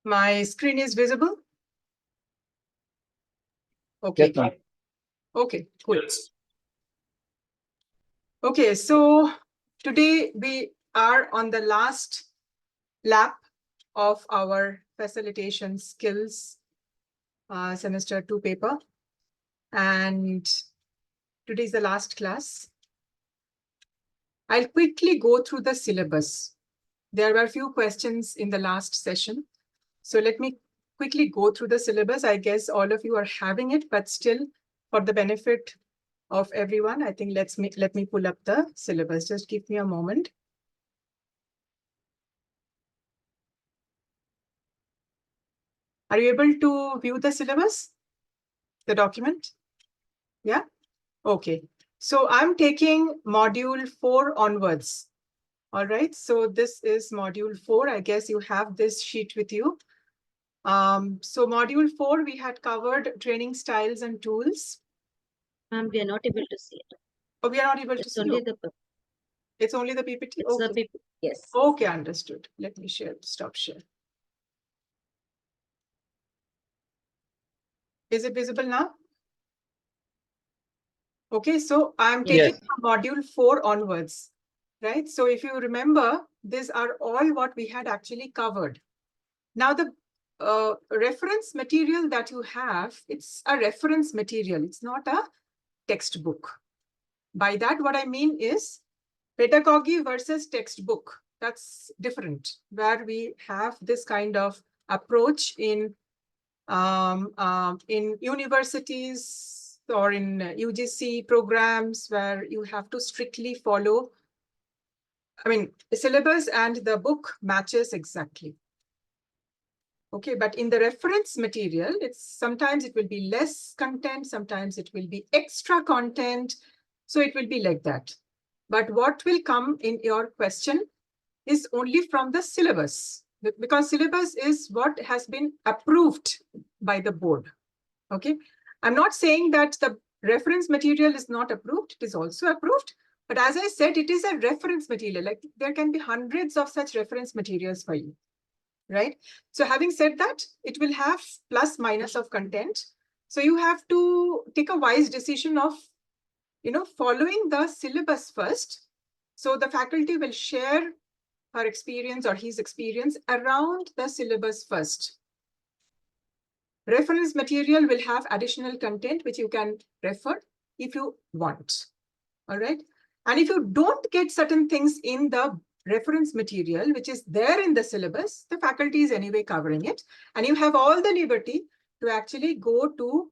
My screen is visible? Okay. Yes, ma'am. Okay, cool. Okay, so today we are on the last lap of our facilitation skills semester 2 paper. And today is the last class. I'll quickly go through the syllabus. There were a few questions in the last session. So let me quickly go through the syllabus. I guess all of you are having it, but still for the benefit of everyone, I think let me pull up the syllabus. Just give me a moment. Are you able to view the syllabus, the document? Yeah? Okay. So I'm taking module 4 onwards. All right. So this is module 4. I guess you have this sheet with you. So module 4, we had covered training styles and tools. We are not able to see it. Oh, we are not able to see only it. It's only the PPT? It's okay. the PPT. Yes. Okay, understood. Let me share, stop share. Is it visible now? Okay, so I'm taking module 4 onwards, right? So if you remember, these are all what we had actually covered. Now the reference material that you have, it's a reference material. It's not a textbook. By that, what I mean is pedagogy versus textbook. That's different, where we have this kind of approach in universities or in UGC programs where you have to strictly follow, the syllabus and the book matches exactly. Okay, but in the reference material, sometimes it will be less content, sometimes it will be extra content. So it will be like that. But what will come in your question is only from the syllabus, because syllabus is what has been approved by the board. Okay, I'm not saying that the reference material is not approved. It is also approved. But as I said, it is a reference material. Like there can be hundreds of such reference materials for you. Right? So having said that, it will have plus minus of content. So you have to take a wise decision of, following the syllabus first. So the faculty will share her experience or his experience around the syllabus first. Reference material will have additional content which you can refer if you want. All right. And if you don't get certain things in the reference material, which is there in the syllabus, the faculty is anyway covering it. And you have all the liberty to actually go to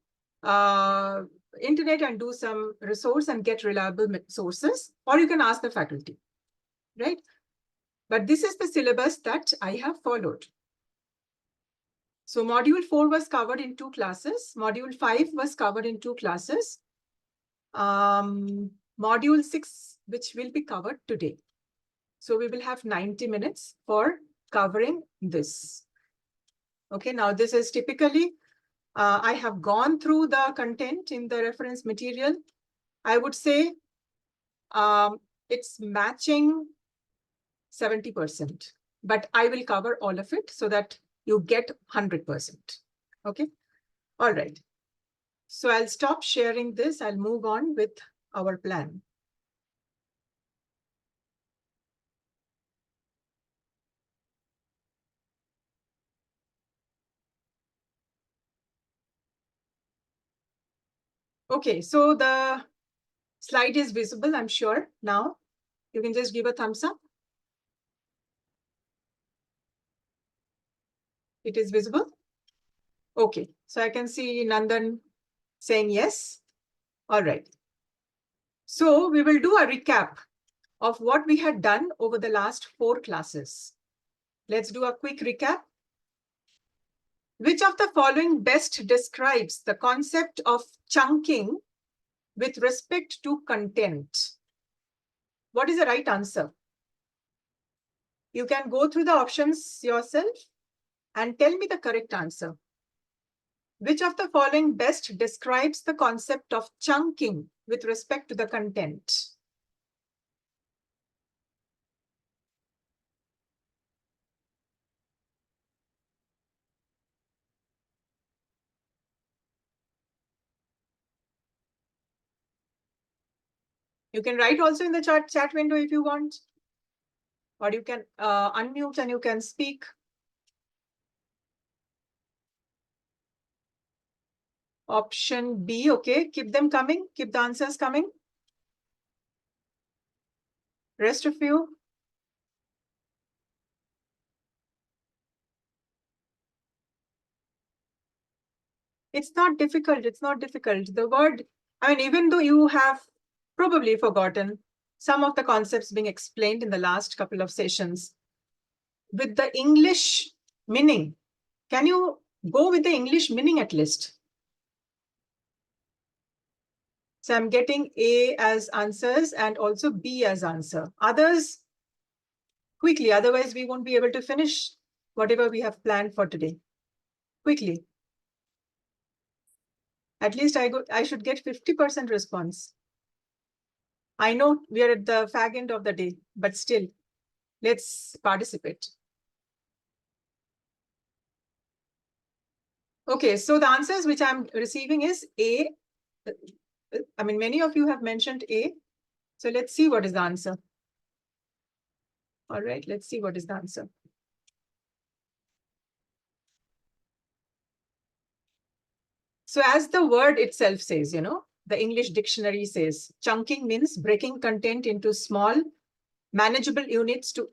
internet and do some resource and get reliable sources, or you can ask the faculty, right? But this is the syllabus that I have followed. So module 4 was covered in 2 classes. Module 5 was covered in 2 classes. Module 6, which will be covered today. So we will have 90 minutes for covering this. Okay, now this is typically, I have gone through the content in the reference material. I would say it's matching 70%, but I will cover all of it so that you get 100%. Okay, all right. So I'll stop sharing this. I'll move on with our plan. Okay, so the slide is visible, I'm sure. Now you can just give a thumbs up. It is visible? Okay, so I can see Nandan saying yes. All right. So we will do a recap of what we had done over the last 4 classes. Let's do a quick recap. Which of the following best describes the concept of chunking with respect to content? What is the right answer? You can go through the options yourself and tell me the correct answer. Which of the following best describes the concept of chunking with respect to the content? You can write also in the chat window if you want. Or you can unmute and you can speak. Option B, okay. Keep them coming. Keep the answers coming. Rest of you. It's not difficult. It's not difficult. The word, I mean, even though you have probably forgotten some of the concepts being explained in the last couple of sessions, with the English meaning, can you go with the English meaning at least? So I'm getting A as answers and also B as answer. Others, quickly, otherwise we won't be able to finish whatever we have planned for today. Quickly. At least I should get 50% response. I know we are at the fag end of the day, but still, let's participate. Okay, so the answers which I'm receiving is A. I mean, many of you have mentioned A. So let's see what is the answer. All right, let's see what is the answer. So as the word itself says, the English dictionary says, chunking means breaking content into small, manageable units to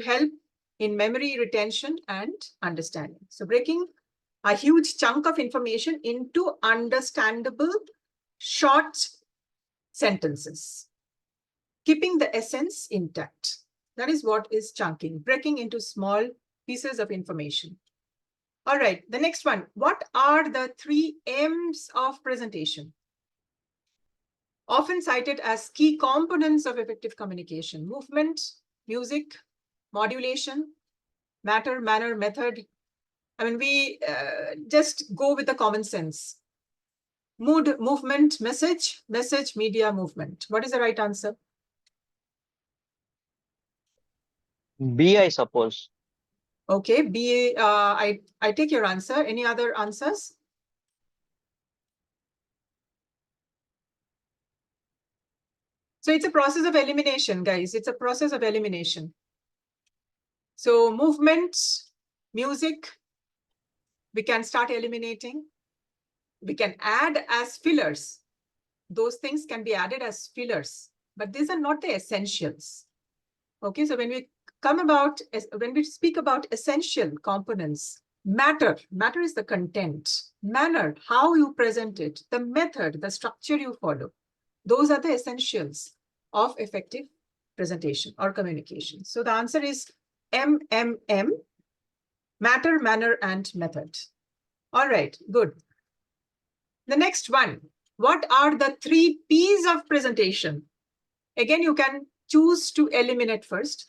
help in memory retention and understanding. So breaking a huge chunk of information into understandable short sentences, keeping the essence intact. That is what is chunking, breaking into small pieces of information. All right, the next one. What are the 3 M's of presentation? Often cited as key components of effective communication: movement, music, modulation, matter, manner, method. I mean, we just go with the common sense. Mood, movement, message, message, media, movement. What is the right answer? B, I suppose. Okay, B, I take your answer. Any other answers? So it's a process of elimination, guys. It's a process of elimination. So movement, music, we can start eliminating. We can add as fillers. Those things can be added as fillers, but these are not the essentials. Okay, so when we speak about essential components, matter is the content, manner, how you present it, the method, the structure you follow. Those are the essentials of effective presentation or communication. So the answer is MMM, matter, manner, and method. All right, good. The next one, what are the 3 P's of presentation? Again, you can choose to eliminate first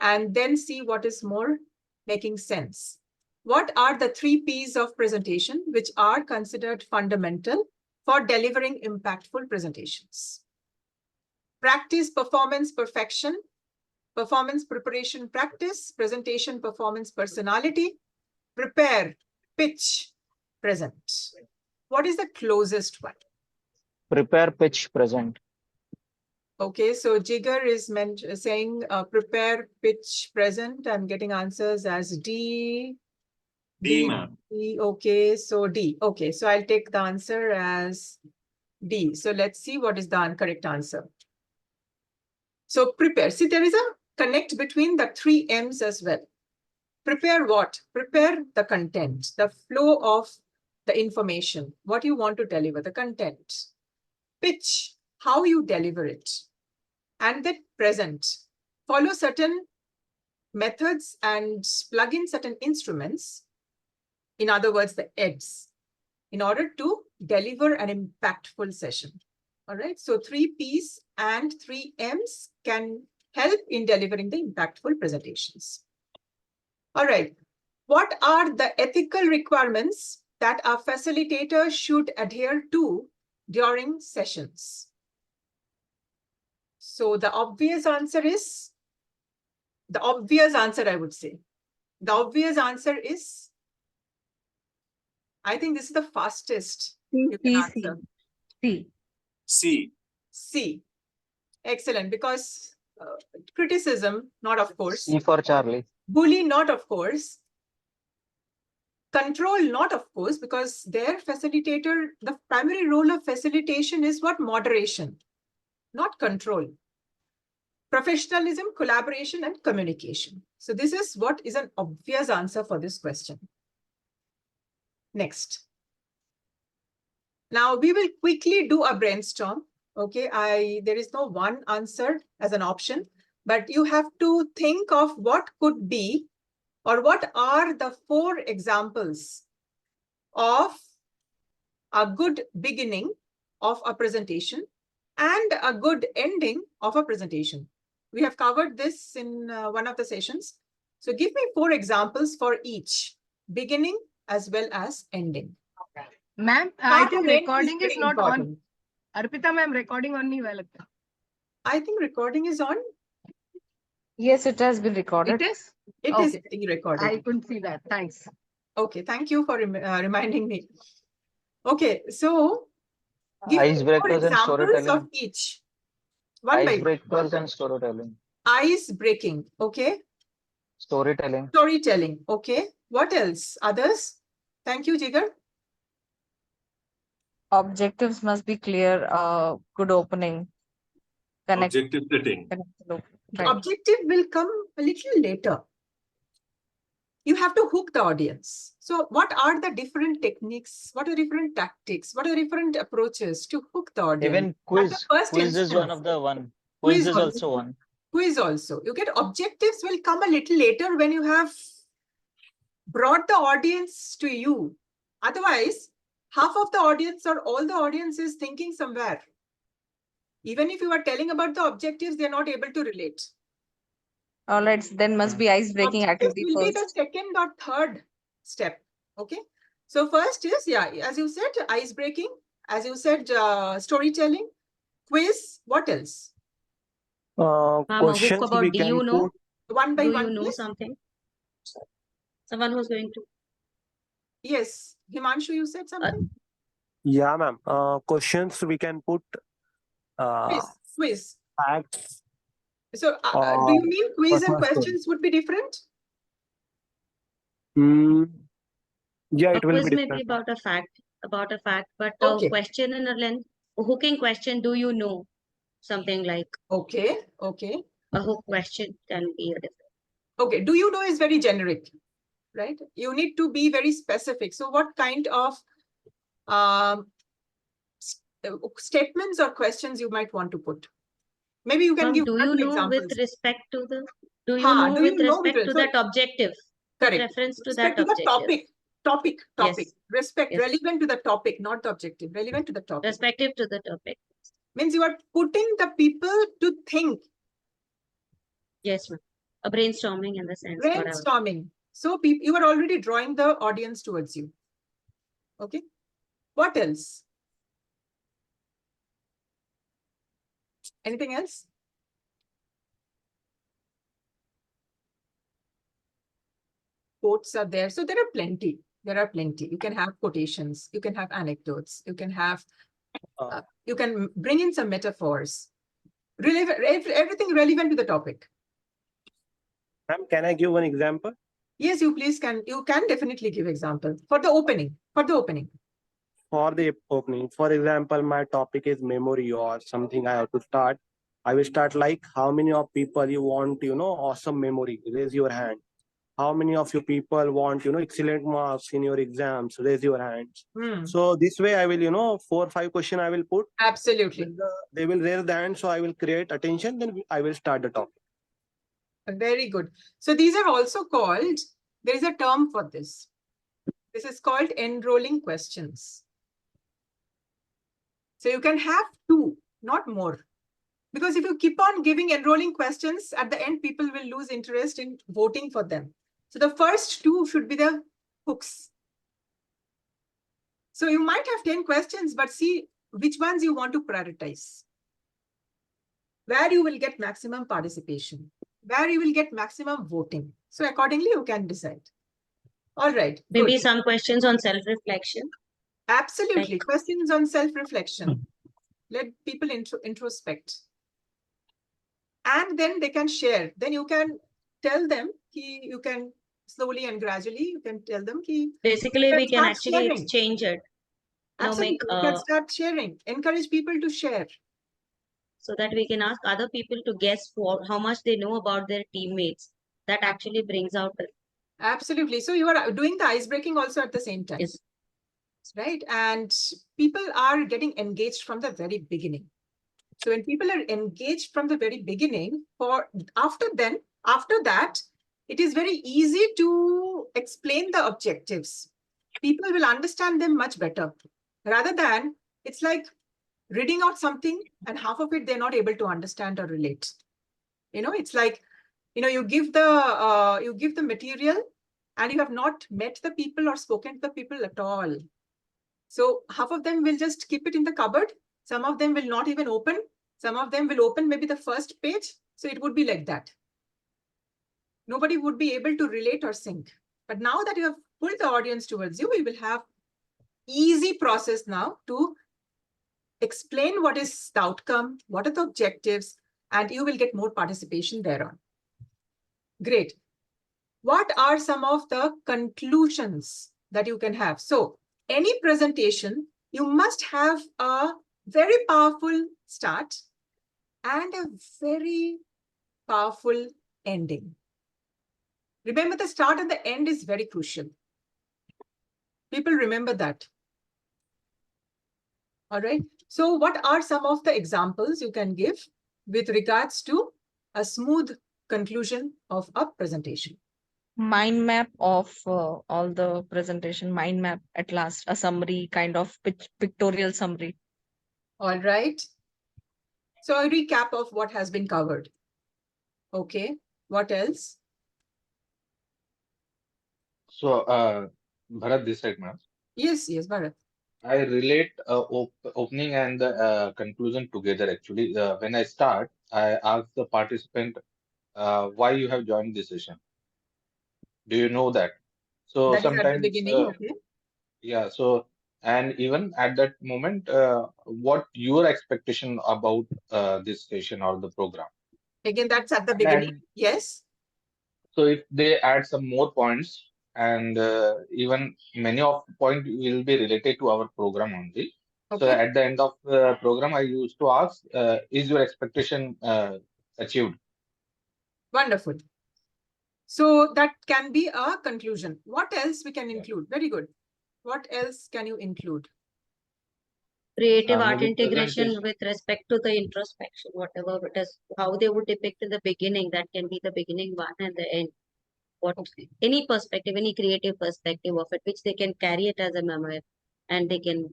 and then see what is more making sense. What are the 3 P's of presentation which are considered fundamental for delivering impactful presentations? Practice, performance, perfection, performance, preparation, practice, presentation, performance, personality, prepare, pitch, present. What is the closest one? Prepare, pitch, present. Okay, so Jigar is saying prepare, pitch, present. I'm getting answers as D. D, ma'am. D, okay, so D. Okay, so I'll take the answer as D. So let's see what is the correct answer. So prepare. See, there is a connect between the 3 M's as well. Prepare what? Prepare the content, the flow of the information, what you want to deliver, the content. Pitch, how you deliver it. And then present. Follow certain methods and plug in certain instruments. In other words, the EDS, in order to deliver an impactful session. All right, so 3 P's and 3 M's can help in delivering the impactful presentations. All right, what are the ethical requirements that a facilitator should adhere to during sessions? So the obvious answer is, I would say, the obvious answer is, I think this is the fastest you can answer. C. C. C. Excellent, because criticism, not of course. C for Charlie. Bully, not of course. Control, not of course, because their facilitator, the primary role of facilitation is what? Moderation, not control. Professionalism, collaboration, and communication. So this is what is an obvious answer for this question. Next. Now we will quickly do a brainstorm. Okay, there is no one answer as an option, but you have to think of what could be or what are the 4 examples of a good beginning of a presentation and a good ending of a presentation. We have covered this in one of the sessions. So give me 4 examples for each, beginning as well as ending. Ma'am, I think recording is not on. Arpita ma'am, recording on nahi hua lagta. I think recording is on. Yes, it has been recorded. It is? It is being recorded. I couldn't see that. Thanks. Okay, thank you for reminding me. Okay, so give me 4 Icebreakers and examples storytelling. of each. One by one. Icebreakers and storytelling. Ice breaking, okay. Storytelling. Storytelling, okay. What else? Others? Thank you, Jigar. Objectives must be clear. Good opening. Objective setting. Right. Objective will come a little later. You have to hook the audience. So what are the different techniques? What are different tactics? What are different approaches to hook the audience? Even quiz. first Quiz is one instance. of the one. Quiz is also one. Quiz also. You get objectives will come a little later when you have brought the audience to you. Otherwise, half of the audience or all the audience is thinking somewhere. Even if you are telling about the objectives, they are not able to relate. All right, then must be ice breaking Objectives activity will be the first. second or third step. Okay. So first is, yeah, as you said, ice breaking. As you said, storytelling, quiz. What else? Ma'am, a hook Questions about we do can you know? put. One by Do one, you know please. something? Someone who's going to. Yes. Himanshu, you said something? Yeah, ma'am. Questions we can put. Quiz. Facts. So do you mean quiz and personal story. questions would be different? Yeah, A it will quiz be may be different. about a fact, but Okay. a question in a length, a hooking question, do you know? Something like Okay. Okay. a hook question can be a different. Okay. Do you know is very generic, right? You need to be very specific. So what kind of statements or questions you might want to put? Maybe you can Ma'am, give do one you two know with examples. respect to the, do you Ha, know do with you know respect with to so- that objective? With Correct. reference to Respect that to the objective. topic. Yes. Respect, Yes. relevant to the topic, not the objective, relevant to the topic. Respective to the topic. Means you are putting the people to think, Yes, ma'am. A brainstorming in the sense. whatever. brainstorming. So you are already drawing the audience towards you. Okay. What else? Anything else? Quotes are there. So there are plenty. There are plenty. You can have quotations. You can have anecdotes. You can have, you can bring in some metaphors. Everything relevant to the topic. Ma'am, can I give one example? Yes, you please can. You can definitely give example for the opening. For the opening. For the opening, for example, my topic is memory or something I have to start. I will start like, how many of people you want, awesome memory? Raise your hand. How many of you people want, excellent marks in your exams? Raise your hands. So this way I will, 4 or 5 questions I will put. Absolutely. They will raise the hand, so I will create attention, then I will start the topic. Very good. So these are also called, there is a term for this. This is called enrolling questions. So you can have 2, not more. Because if you keep on giving enrolling questions, at the end, people will lose interest in voting for them. So the first 2 should be the hooks. So you might have 10 questions, but see which ones you want to prioritize. Where you will get maximum participation, where you will get maximum voting. So accordingly, you can decide. All right. Maybe good. some questions on self-reflection. Absolutely. Questions on self-reflection. Let people introspect. And then they can share. Then you can tell them, you can slowly and gradually, you can tell them. Basically, we can actually sharing. exchange it. Absolutely, you can start sharing. Encourage people to share. So that we can ask other people to guess how much they know about their teammates. That actually brings out. Absolutely. So you are doing the ice breaking also at the same time. Yes. Right. And people are getting engaged from the very beginning. So when people are engaged from the very beginning, after that, it is very easy to explain the objectives. People will understand them much better. Rather than, it's like reading out something and half of it they're not able to understand or relate. It's like, you give the material and you have not met the people or spoken to the people at all. So half of them will just keep it in the cupboard. Some of them will not even open. Some of them will open maybe the first page. So it would be like that. Nobody would be able to relate or sync. But now that you have pulled the audience towards you, we will have easy process now to explain what is the outcome, what are the objectives, and you will get more participation thereon. Great. What are some of the conclusions that you can have? So any presentation, you must have a very powerful start and a very powerful ending. Remember, the start and the end is very crucial. People remember that. All right. So what are some of the examples you can give with regards to a smooth conclusion of a presentation? Mind map of all the presentation, mind map at last, a summary, kind of pictorial summary. All right. So a recap of what has been covered. Okay. What else? So, Bharat, this side, ma'am. Yes, Bharat. I relate opening and the conclusion together. Actually, when I start, I ask the participant why you have joined this session. Do you know that? So That is sometimes, at the beginning, okay. Yeah. So, and even at that moment, what your expectation about this session or the program? Again, that's at the beginning. Yes. So if they add some more points, and even many of point will be related to our program only. So Okay. at the end of the program, I used to ask, is your expectation achieved? Wonderful. So that can be a conclusion. What else we can include? Very good. What else can you include? Creative art Maybe integration presentation. with respect to the introspection, whatever it is, how they would depict in the beginning, that can be the beginning one and the end. Any perspective, any creative perspective of it, which they can carry it as a memoir and they can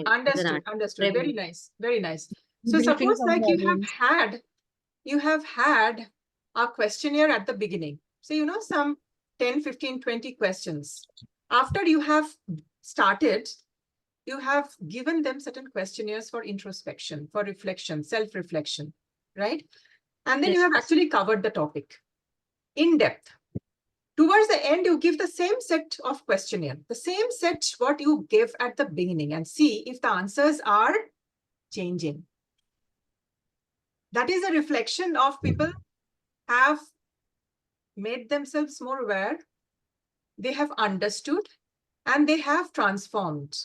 Understood. Very nice. Very nice. So Briefing suppose from like the audience. you have had a questionnaire at the beginning. So, some 10, 15, 20 questions. After you have started, you have given them certain questionnaires for introspection, for reflection, self-reflection, right? And then you have actually covered the topic in depth. Towards the end, you give the same set of questionnaire, the same set what you gave at the beginning, and see if the answers are changing. That is a reflection of people have made themselves more aware, they have understood, and they have transformed.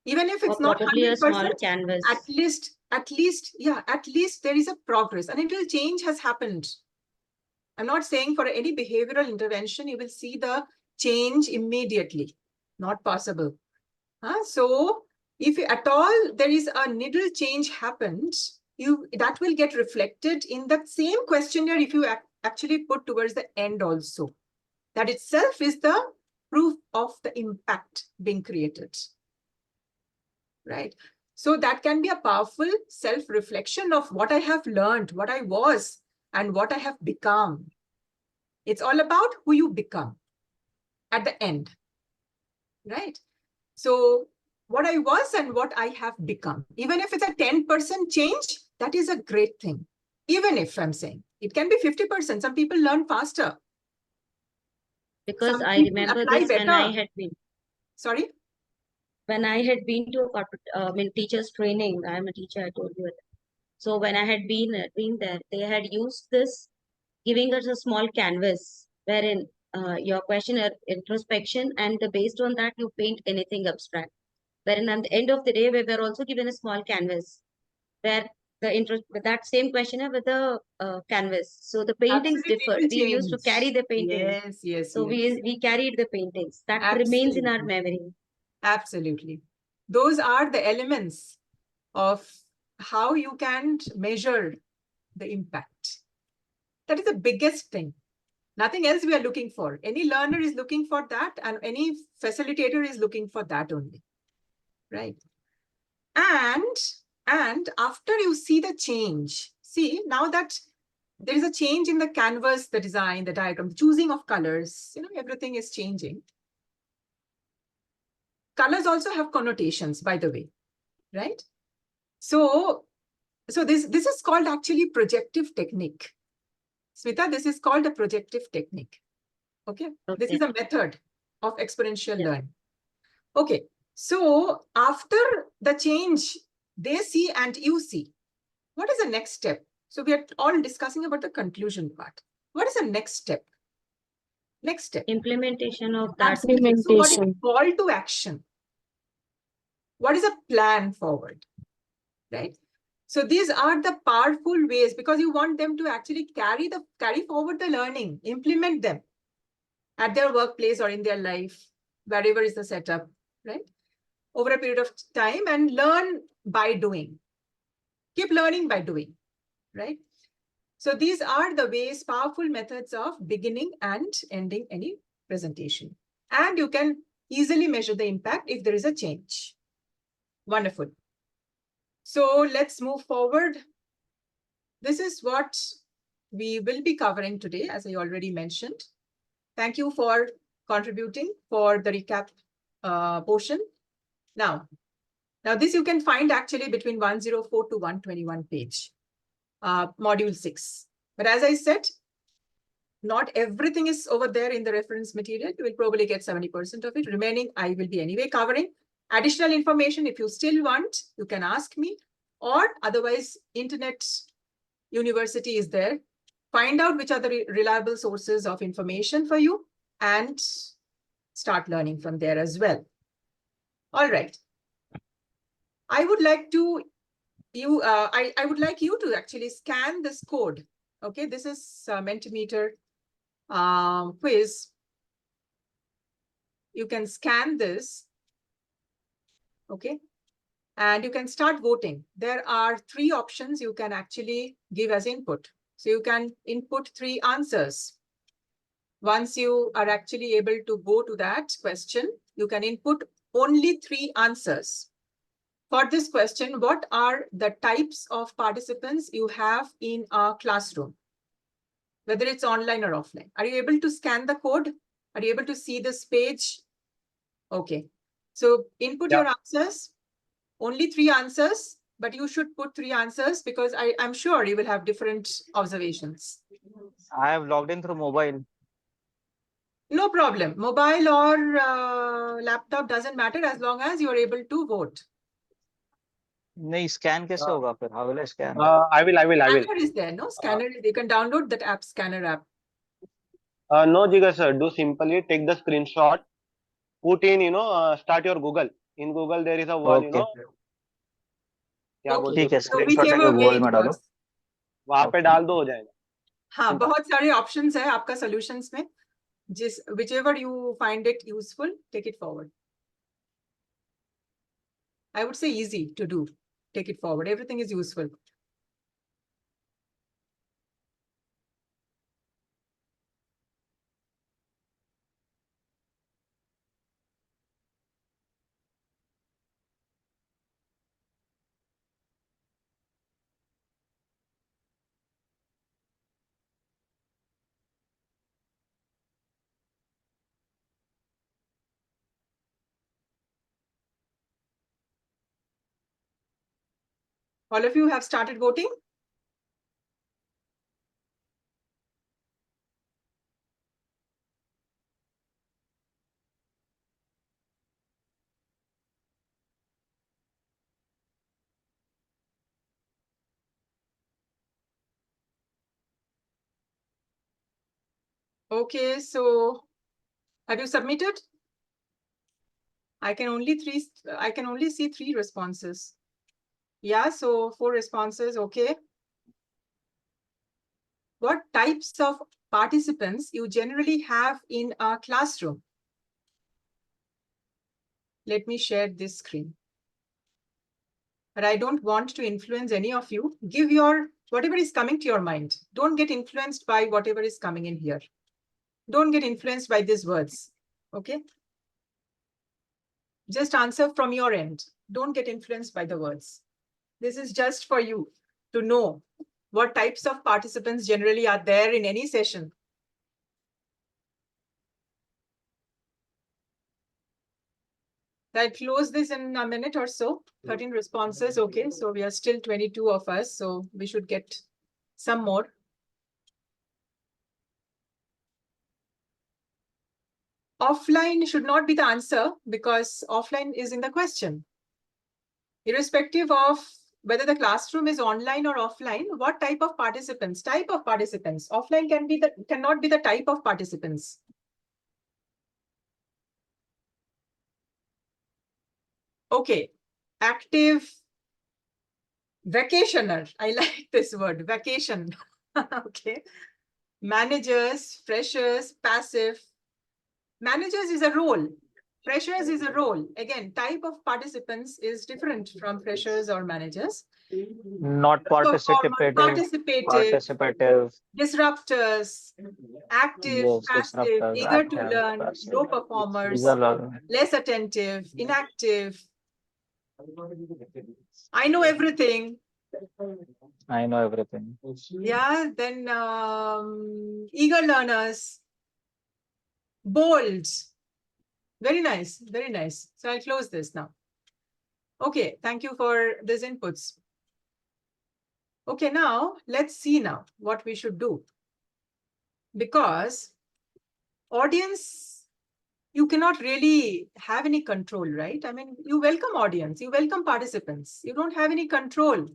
Even if it's not 100%, a small canvas. at least there is a progress, and a little change has happened. I'm not saying for any behavioral intervention, you will see the change immediately. Not possible. So if at all there is a needle change happened, that will get reflected in that same questionnaire if you actually put towards the end also. That itself is the proof of the impact being created. Right? So that can be a powerful self-reflection of what I have learned, what I was, and what I have become. It's all about who you become at the end, right? So what I was and what I have become, even if it's a 10% change, that is a great thing. Even if I'm saying it can be 50%, some people learn faster. Because I remember this when I had been. Sorry? when I had been to teachers training, I'm a teacher, I told you. So when I had been there, they had used this, giving us a small canvas wherein your questionnaire introspection, and based on that you paint anything abstract. Wherein at the end of the day, we were also given a small canvas where with that same questionnaire with the canvas. So the paintings Absolutely, differed. it We will used to change. carry the paintings. Yes, yes, So yes. we carried the paintings. That remains in our Absolutely. memory. Absolutely. Those are the elements of how you can measure the impact. That is the biggest thing. Nothing else we are looking for. Any learner is looking for that, and any facilitator is looking for that only. Right. And after you see the change, see now that there is a change in the canvas, the design, the diagram, the choosing of colors, everything is changing. Colors also have connotations, by the way, right? So this is called actually projective technique. Smita, this is called a projective technique. Okay. This is a method of exponential learning. Okay. So after the change, they see and you see. What is the next step? So we are all discussing about the conclusion part. What is the next step? Next step. Implementation of that. Absolutely. So what is call to action? What is a plan forward? Right? So these are the powerful ways, because you want them to actually carry forward the learning, implement them at their workplace or in their life, wherever is the setup, right? Over a period of time, and learn by doing. Keep learning by doing, right? So these are the ways, powerful methods of beginning and ending any presentation. And you can easily measure the impact if there is a change. Wonderful. So let's move forward. This is what we will be covering today, as I already mentioned. Thank you for contributing for the recap portion. Now this you can find actually between 104 to 121 page, module 6. But as I said, not everything is over there in the reference material. You will probably get 70% of it. Remaining, I will be anyway covering. Additional information, if you still want, you can ask me, or otherwise, Internet University is there. Find out which are the reliable sources of information for you and start learning from there as well. All right. I would like you to actually scan this code. Okay, this is Mentimeter quiz. You can scan this. Okay, and you can start voting. There are 3 options you can actually give as input. So you can input 3 answers. Once you are actually able to go to that question, you can input only 3 answers. For this question, what are the types of participants you have in a classroom, whether it's online or offline? Are you able to scan the code? Are you able to see this page? Okay. So input your answers, only 3 answers, but you should put 3 answers because I'm sure you will have different observations. I have logged in through mobile. No problem. Mobile or laptop doesn't matter as long as you're able to vote. नहीं scan कैसे होगा फिर? How will I scan? I will. Scanner is there, no? Scanner, you can download that app, Scanner app. No, Jigar sir, do simply take the screenshot, put in, start your Google. In Google, there is a wall, Okay. क्या Okay. बोलते ठीक है, हैं, So screenshot whichever लेके way Google it में डालो. works. वहां पे Okay. डाल दो, हो जाएगा. हाँ, Simple. बहुत सारे options है आपका solutions में. Whichever you find it useful, take it forward. I would say easy to do. Take it forward. Everything is useful. All of you have started voting? Okay, so have you submitted? I can only see 3 responses. Yeah, so 4 responses, okay. What types of participants you generally have in a classroom? Let me share this screen. But I don't want to influence any of you. Give your, whatever is coming to your mind. Don't get influenced by whatever is coming in here. Don't get influenced by these words, okay? Just answer from your end. Don't get influenced by the words. This is just for you to know what types of participants generally are there in any session. I'll close this in a minute or so. 13 responses, okay. So we are still 22 of us, so we should get some more. Offline should not be the answer because offline is in the question. Irrespective of whether the classroom is online or offline, what type of participants? Type of participants. Offline cannot be the type of participants. Okay, active vacationer. I like this word, vacation. Okay. Managers, freshers, passive. Managers is a role. Freshers is a role. Again, type of participants is different from freshers or managers. Not participative. Participative. Disruptors. Active, Yes, passive, disruptors, eager to active, learn, passive. low performers, These are all- less attentive, inactive. I know everything. I know everything. Yeah, then eager learners, bold. Very nice, very nice. So I'll close this now. Okay, thank you for these inputs. Okay, now let's see now what we should do. Because audience, you cannot really have any control, right? I mean, you welcome audience, you welcome participants. You don't have any control.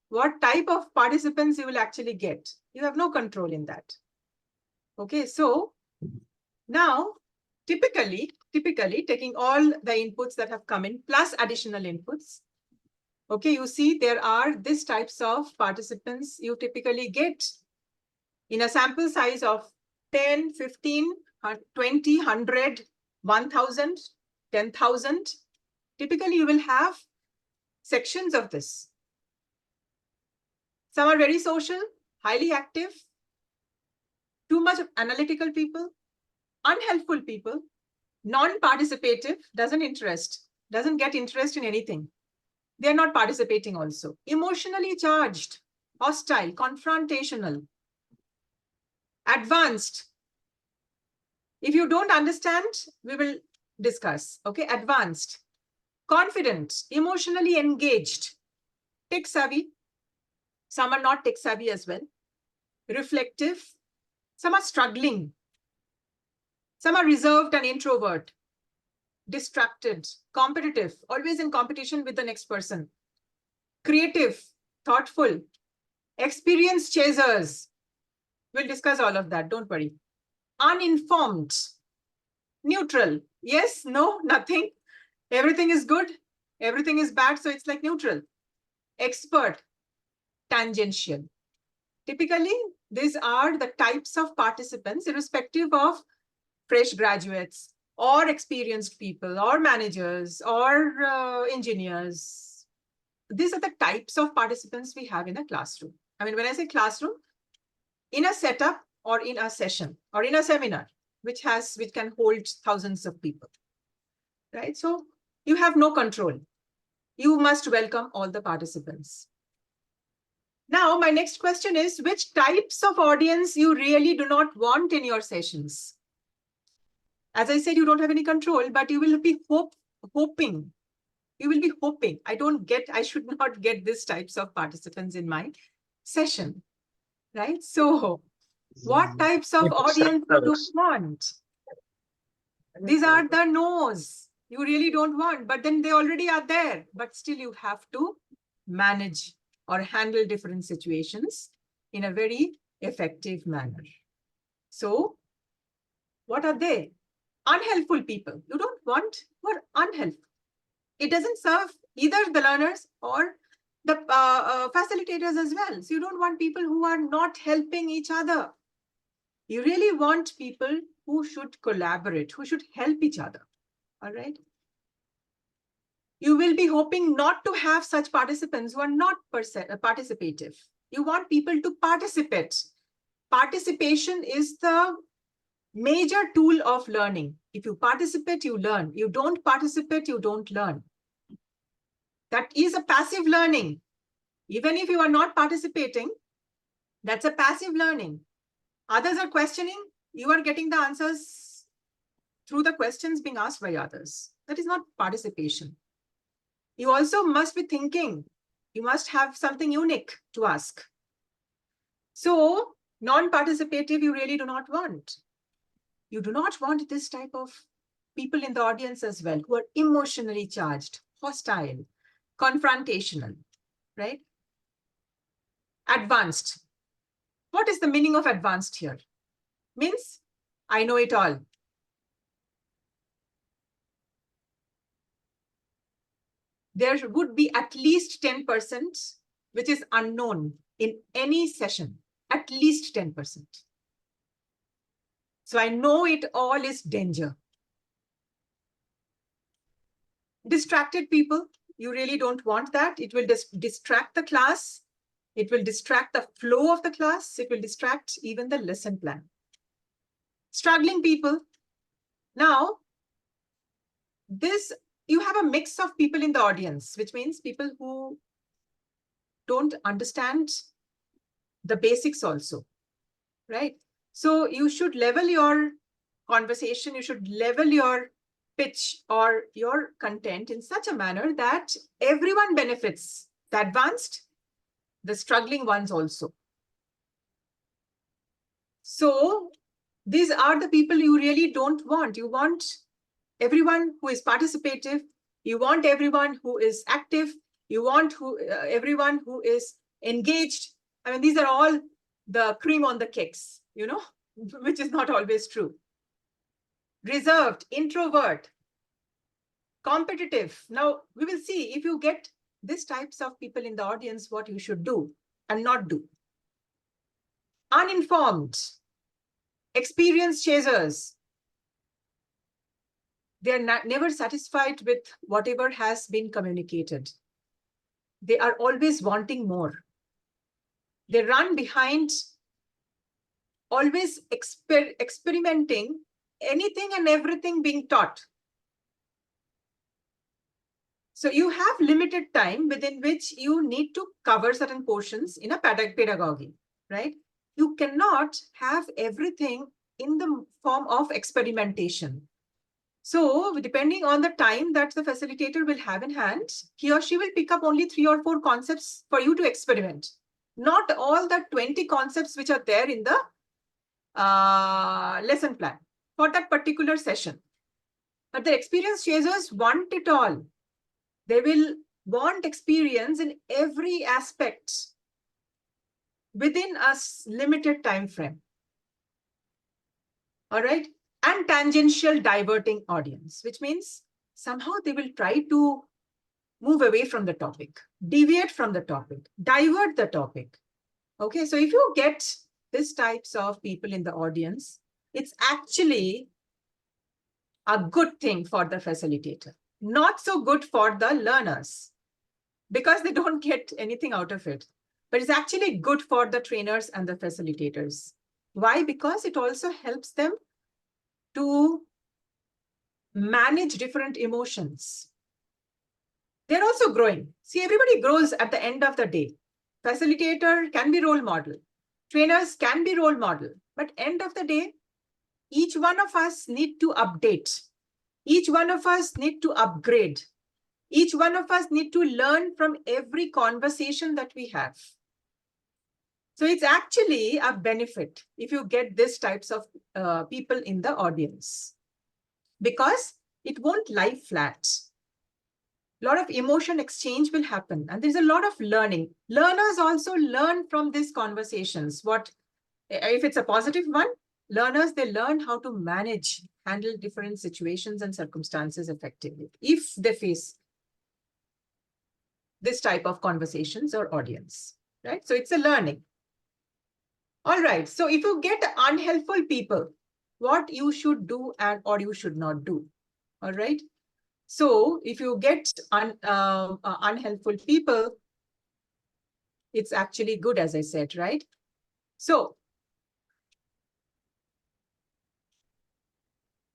What type of participants you will actually get? You have no control in that. Okay, so now typically taking all the inputs that have come in plus additional inputs. Okay, you see there are these types of participants you typically get in a sample size of 10, 15, 20, 100, 1,000, 10,000. Typically you will have sections of this. Some are very social, highly active, too much of analytical people, unhelpful people, non-participative, doesn't get interest in anything. They're not participating also. Emotionally charged, hostile, confrontational, advanced. If you don't understand, we will discuss. Okay, advanced, confident, emotionally engaged, tech savvy. Some are not tech savvy as well. Reflective. Some are struggling. Some are reserved and introvert. Distracted, competitive, always in competition with the next person. Creative, thoughtful, experienced chasers. We'll discuss all of that, don't worry. Uninformed, neutral. Yes, no, nothing. Everything is good, everything is bad, so it's like neutral. Expert, tangential. Typically, these are the types of participants, irrespective of fresh graduates or experienced people or managers or engineers. These are the types of participants we have in a classroom. I mean, when I say classroom, in a setup or in a session or in a seminar, which can hold thousands of people, right? So you have no control. You must welcome all the participants. Now, my next question is, which types of audience you really do not want in your sessions? As I said, you don't have any control, but you will be hoping. You will be hoping. I should not get these types of participants in my session, right? So what types of audience you don't want? These are the no's you really don't want, but then they already are there. But still you have to manage or handle different situations in a very effective manner. So What are they? Unhelpful people. You don't want who are unhelpful. It doesn't serve either the learners or the facilitators as well. So you don't want people who are not helping each other. You really want people who should collaborate, who should help each other. All right. You will be hoping not to have such participants who are not participative. You want people to participate. Participation is the major tool of learning. If you participate, you learn. You don't participate, you don't learn. That is a passive learning. Even if you are not participating, that's a passive learning. Others are questioning, you are getting the answers through the questions being asked by others. That is not participation. You also must be thinking. You must have something unique to ask. So, non-participative, you really do not want. You do not want this type of people in the audience as well, who are emotionally charged, hostile, confrontational, right? Advanced. What is the meaning of advanced here? Means, I know it all. There would be at least 10% which is unknown in any session, at least 10%. So I know it all is danger. Distracted people, you really don't want that. It will distract the class. It will distract the flow of the class. It will distract even the lesson plan. Struggling people. Now, you have a mix of people in the audience, which means people who don't understand the basics also, right? So you should level your conversation, you should level your pitch or your content in such a manner that everyone benefits, the advanced, the struggling ones also. So these are the people you really don't want. You want everyone who is participative. You want everyone who is active. You want everyone who is engaged. I mean, these are all the cream on the cakes, you know, which is not always true. Reserved, introvert, competitive. Now, we will see if you get these types of people in the audience, what you should do and not do. Uninformed, experience chasers. They are never satisfied with whatever has been communicated. They are always wanting more. They run behind, always experimenting anything and everything being taught. So you have limited time within which you need to cover certain portions in a pedagogy, right? You cannot have everything in the form of experimentation. So depending on the time that the facilitator will have in hand, he or she will pick up only 3 or 4 concepts for you to experiment. Not all the 20 concepts which are there in the lesson plan for that particular session. But the experience chasers want it all. They will want experience in every aspect within a limited time frame. All right. And tangential diverting audience, which means somehow they will try to move away from the topic, deviate from the topic, divert the topic. Okay, so if you get these types of people in the audience, it's actually a good thing for the facilitator, not so good for the learners because they don't get anything out of it, but it's actually good for the trainers and the facilitators. Why? Because it also helps them to manage different emotions. They're also growing. See, everybody grows at the end of the day. Facilitator can be role model. Trainers can be role model. But end of the day, each one of us need to update. Each one of us need to upgrade. Each one of us need to learn from every conversation that we have. So it's actually a benefit if you get these types of people in the audience, because it won't lie flat. A lot of emotion exchange will happen and there's a lot of learning. Learners also learn from these conversations. What if it's a positive one? learners, they learn how to handle different situations and circumstances effectively if they face this type of conversations or audience, right? So it's a learning. All right. So if you get unhelpful people, what you should do or you should not do. All right. So if you get unhelpful people, it's actually good, as I said, right? So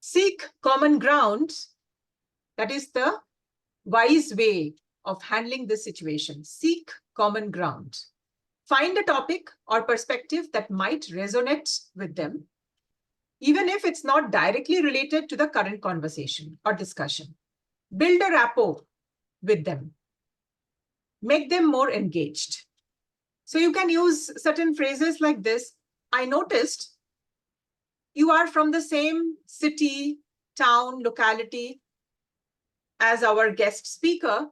seek common ground. That is the wise way of handling this situation. Seek common ground. Find a topic or perspective that might resonate with them, even if it's not directly related to the current conversation or discussion. Build a rapport with them. Make them more engaged. So you can use certain phrases like this. I noticed you are from the same city, town, locality as our guest speaker.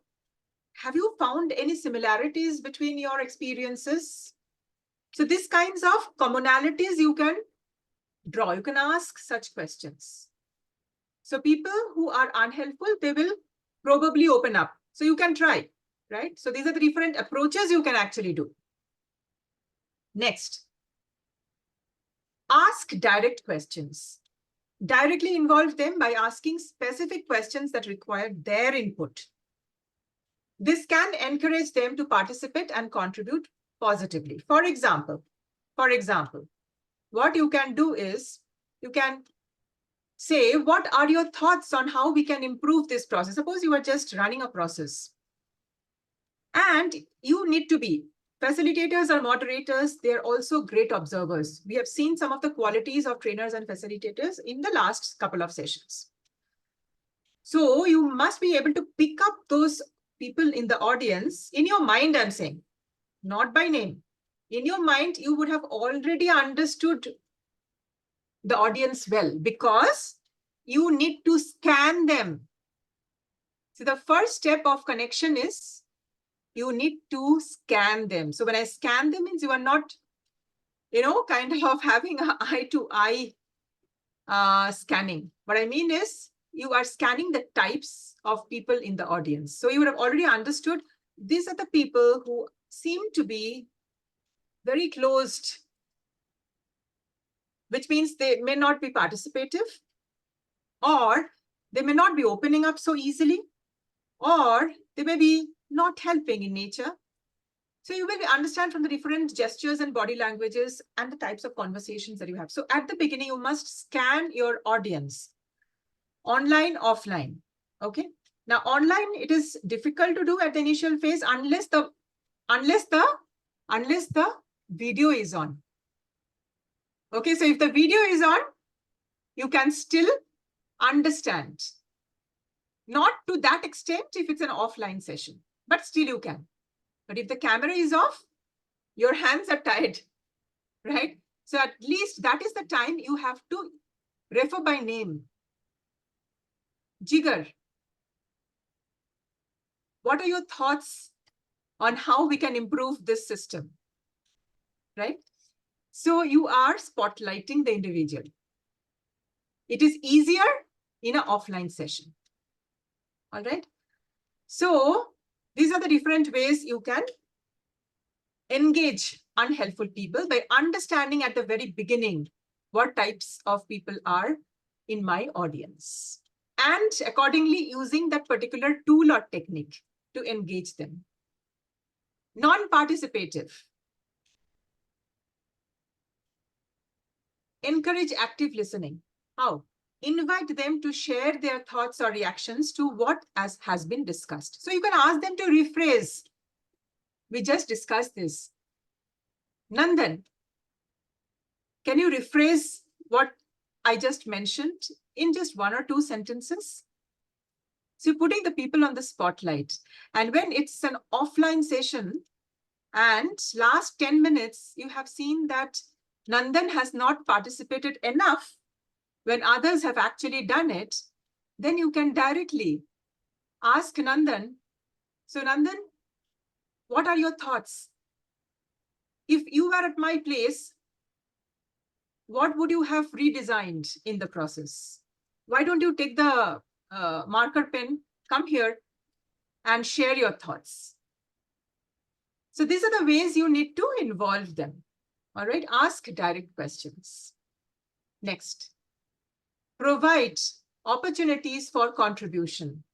Have you found any similarities between your experiences? So these kinds of commonalities you can draw. You can ask such questions. So people who are unhelpful, they will probably open up. So you can try, right? So these are the different approaches you can actually do. Next, ask direct questions. Directly involve them by asking specific questions that require their input. This can encourage them to participate and contribute positively. For example, what you can do is you can say, what are your thoughts on how we can improve this process? Suppose you are just running a process and you need to be facilitators or moderators. They're also great observers. We have seen some of the qualities of trainers and facilitators in the last couple of sessions. So you must be able to pick up those people in the audience in your mind, I'm saying, not by name. In your mind, you would have already understood the audience well because you need to scan them. So the first step of connection is you need to scan them. So when I scan them means you are not, kind of having an eye-to-eye scanning. What I mean is you are scanning the types of people in the audience. So you would have already understood these are the people who seem to be very closed, which means they may not be participative, or they may not be opening up so easily, or they may be not helping in nature. So you will understand from the different gestures and body languages and the types of conversations that you have. So at the beginning, you must scan your audience, online, offline. Okay. Now, online, it is difficult to do at the initial phase unless the video is on. Okay. So if the video is on, you can still understand. Not to that extent if it's an offline session, but still you can. But if the camera is off, your hands are tied, right? So at least that is the time you have to refer by name. Jigar, what are your thoughts on how we can improve this system, right? So you are spotlighting the individual. It is easier in an offline session. All right. So these are the different ways you can engage unhelpful people by understanding at the very beginning what types of people are in my audience, and accordingly using that particular tool or technique to engage them. Non-participative. Encourage active listening. How? Invite them to share their thoughts or reactions to what has been discussed. So you can ask them to rephrase. We just discussed this. Nandan, can you rephrase what I just mentioned in just 1 or 2 sentences? So you're putting the people on the spotlight. And when it's an offline session and last 10 minutes, you have seen that Nandan has not participated enough when others have actually done it, then you can directly ask Nandan, so Nandan, what are your thoughts? If you were at my place, what would you have redesigned in the process? Why don't you take the marker pen, come here and share your thoughts? So these are the ways you need to involve them. All right, ask direct questions. Next, provide opportunities for contribution.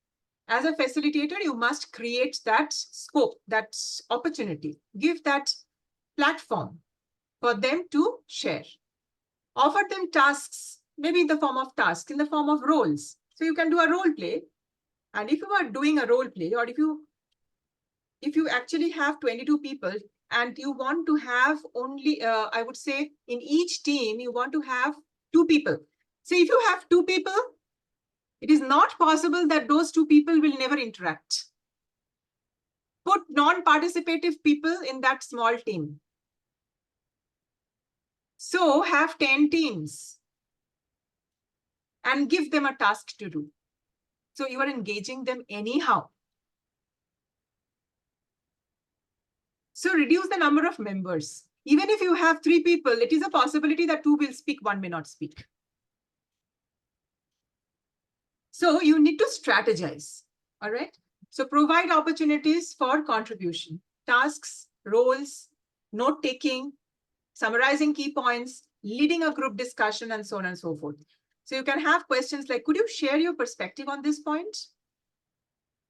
As a facilitator, you must create that scope, that opportunity, give that platform for them to share. Offer them tasks, maybe in the form of tasks, in the form of roles. So you can do a role play. And if you are doing a role play, or if you actually have 22 people and you want to have only, I would say in each team, you want to have 2 people. So if you have 2 people, it is not possible that those 2 people will never interact. Put non-participative people in that small team. So have 10 teams and give them a task to do. So you are engaging them anyhow. So reduce the number of members. Even if you have 3 people, it is a possibility that 2 will speak, 1 may not speak. So you need to strategize, all right? So provide opportunities for contribution, tasks, roles, note-taking, summarizing key points, leading a group discussion, and so on and so forth. So you can have questions like, could you share your perspective on this point?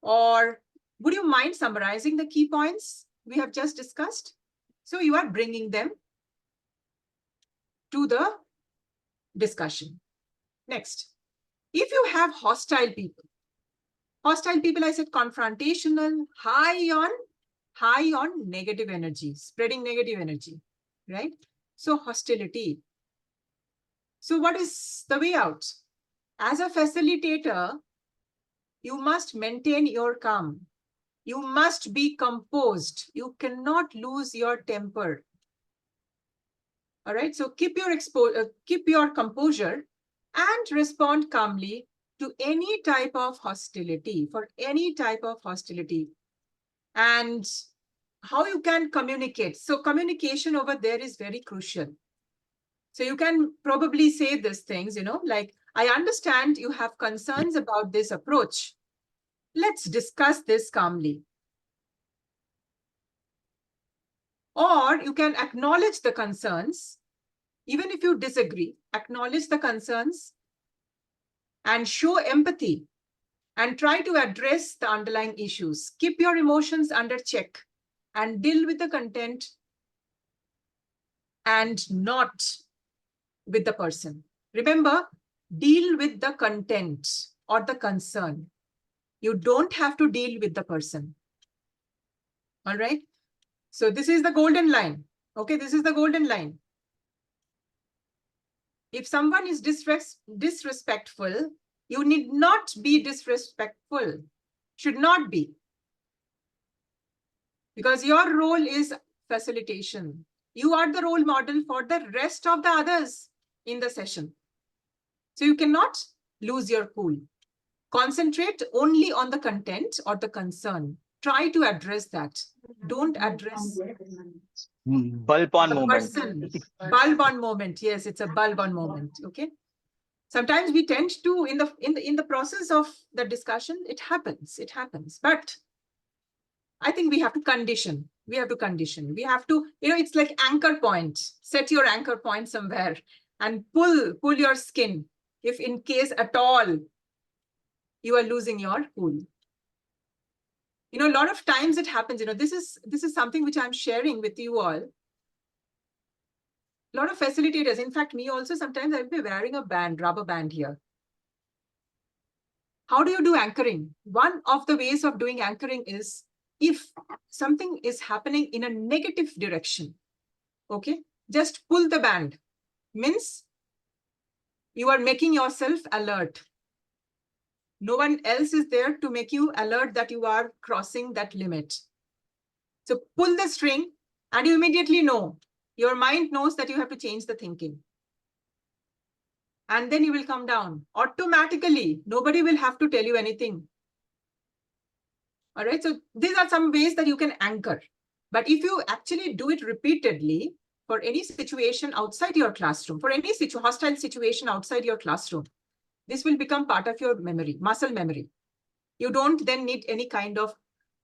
Or would you mind summarizing the key points we have just discussed? So you are bringing them to the discussion. Next, if you have hostile people, I said confrontational, high on negative energy, spreading negative energy, right? So hostility. So what is the way out? As a facilitator, you must maintain your calm. You must be composed. You cannot lose your temper. All right, so keep your composure and respond calmly to any type of hostility, for any type of hostility. And how you can communicate. So communication over there is very crucial. So you can probably say these things, like, I understand you have concerns about this approach. Let's discuss this calmly. Or you can acknowledge the concerns. Even if you disagree, acknowledge the concerns and show empathy and try to address the underlying issues. Keep your emotions under check and deal with the content and not with the person. Remember, deal with the content or the concern. You don't have to deal with the person. All right. So this is the golden line. Okay, this is the golden line. If someone is disrespectful, you need not be disrespectful. Should not be. Because your role is facilitation. You are the role model for the rest of the others in the session. So you cannot lose your cool. Concentrate only on the content or the concern. Try to address that. Don't address Bulb on moment. Bulb on moment. Yes, it's a bulb on moment. Okay. Sometimes we tend to, in the process of the discussion, it happens. But I think we have to condition. We have to, it's like anchor point. Set your anchor point somewhere and pull your skin. If in case at all you are losing your cool. A lot of times it happens, this is something which I'm sharing with you all. A lot of facilitators, in fact, me also, sometimes I'll be wearing a rubber band here. How do you do anchoring? One of the ways of doing anchoring is if something is happening in a negative direction, okay, just pull the band. Means you are making yourself alert. No one else is there to make you alert that you are crossing that limit. So pull the string and you immediately know. Your mind knows that you have to change the thinking. And then you will come down. Automatically, nobody will have to tell you anything. All right, so these are some ways that you can anchor. But if you actually do it repeatedly, for any situation outside your classroom, for any hostile situation outside your classroom, this will become part of your memory, muscle memory. You don't then need any kind of,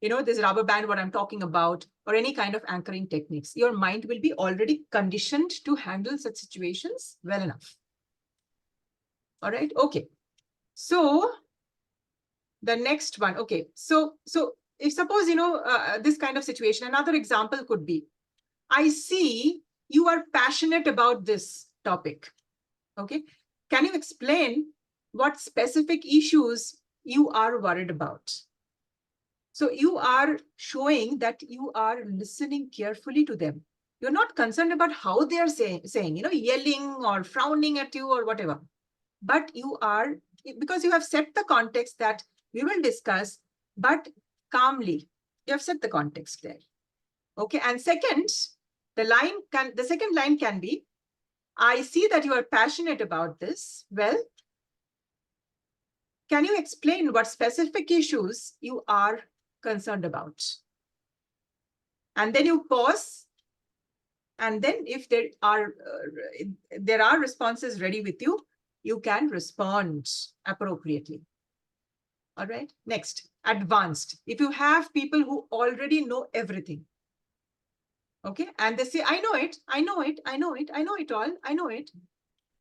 this rubber band, what I'm talking about, or any kind of anchoring techniques. Your mind will be already conditioned to handle such situations well enough. All right. Okay. So the next one. Okay. So if suppose, this kind of situation, another example could be, I see you are passionate about this topic. Okay. Can you explain what specific issues you are worried about? So you are showing that you are listening carefully to them. You're not concerned about how they are saying, yelling or frowning at you or whatever. But you are, because you have set the context that we will discuss, but calmly. You have set the context there. Okay. And second, the second line can be, I see that you are passionate about this. Well, can you explain what specific issues you are concerned about? And then you pause. And then if there are responses ready with you, you can respond appropriately. All right. Next, advanced. If you have people who already know everything. Okay. And they say, I know it, I know it, I know it, I know it all, I know it.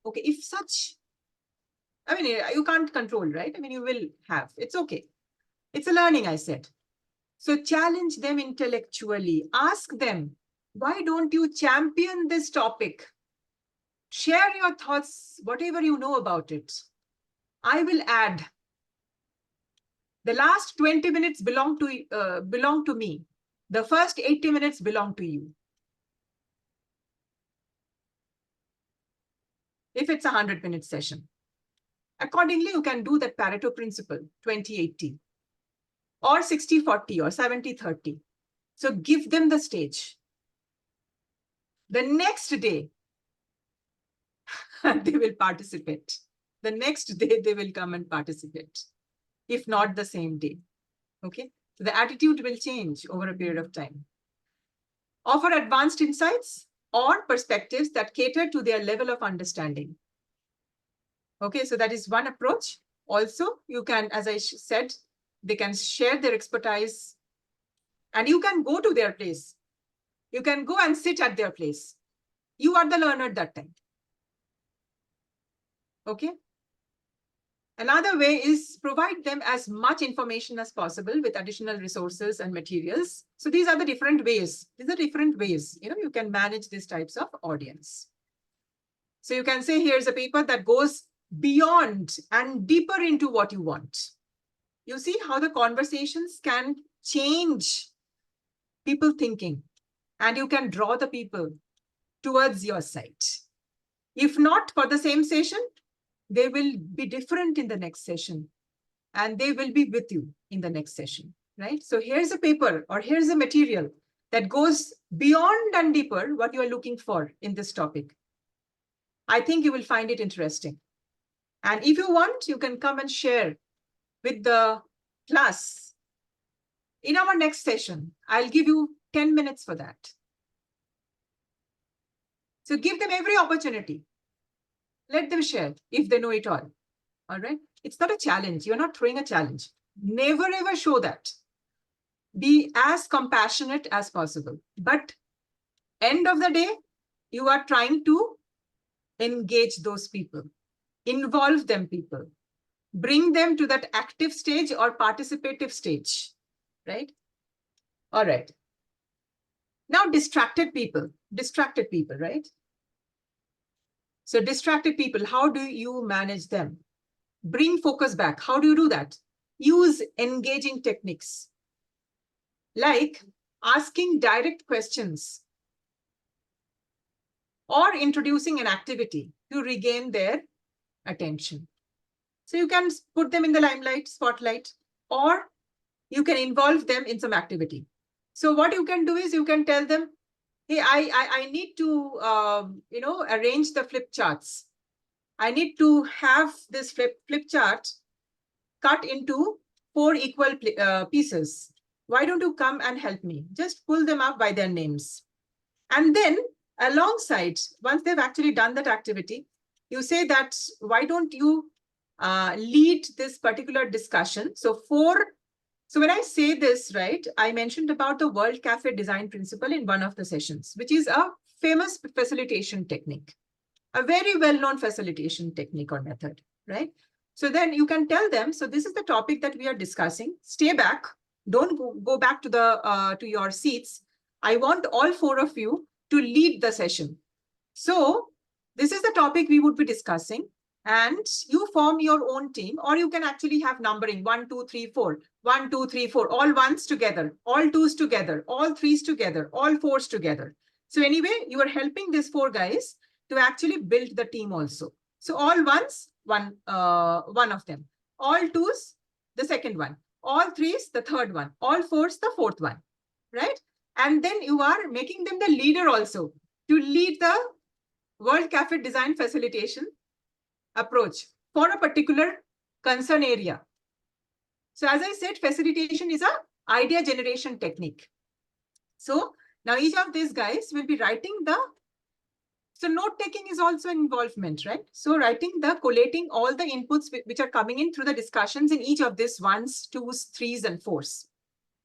Okay. If such, you can't control, right? You will have, it's okay. It's a learning, I said. So challenge them intellectually. Ask them, why don't you champion this topic? Share your thoughts, whatever you know about it. I will add. The last 20 minutes belong to me. The first 80 minutes belong to you. If it's a 100-minute session. Accordingly, you can do that Pareto principle, 20-80. Or 60-40 or 70-30. So give them the stage. The next day, they will participate. The next day, they will come and participate. If not the same day. Okay. So the attitude will change over a period of time. Offer advanced insights or perspectives that cater to their level of understanding. Okay. So that is one approach. Also, you can, as I said, they can share their expertise and you can go to their place. You can go and sit at their place. You are the learner that time. Okay. Another way is provide them as much information as possible with additional resources and materials. So these are the different ways. These are different ways, you can manage these types of audience. So you can say, here's a paper that goes beyond and deeper into what you want. You see how the conversations can change people thinking and you can draw the people towards your side. If not for the same session, they will be different in the next session and they will be with you in the next session, right? So here's a paper or here's a material that goes beyond and deeper what you are looking for in this topic. I think you will find it interesting. And if you want, you can come and share with the class. In our next session, I'll give you 10 minutes for that. So give them every opportunity. Let them share if they know it all. All right. It's not a challenge. You're not throwing a challenge. Never ever show that. Be as compassionate as possible. But end of the day, you are trying to engage those people, involve them people, bring them to that active stage or participative stage, right? All right. Now, distracted people, right? So distracted people, how do you manage them? Bring focus back. How do you do that? Use engaging techniques like asking direct questions or introducing an activity to regain their attention. So you can put them in the limelight, spotlight, or you can involve them in some activity. So what you can do is you can tell them, hey, I need to, arrange the flip charts. I need to have this flip chart cut into 4 equal pieces. Why don't you come and help me? Just pull them up by their names. And then alongside, once they've actually done that activity, you say that, why don't you lead this particular discussion? So when I say this, right, I mentioned about the World Cafe design principle in one of the sessions, which is a famous facilitation technique, a very well-known facilitation technique or method, right? So then you can tell them, so this is the topic that we are discussing. Stay back. Don't go back to your seats. I want all 4 of you to lead the session. So this is the topic we would be discussing, and you form your own team, or you can actually have numbering 1, 2, 3, 4, 1, 2, 3, 4, all 1s together, all 2s together, all 3s together, all 4s together. So anyway, you are helping these 4 guys to actually build the team also. So all 1s, one of them, all 2s, the second one, all 3s, the third one, all 4s, the fourth one, right? And then you are making them the leader also to lead the World Cafe design facilitation approach for a particular concern area. So as I said, facilitation is a idea generation technique. So now each of these guys will be writing so note taking is also an involvement, right? So collating all the inputs which are coming in through the discussions in each of these 1s, 2s, 3s, and 4s,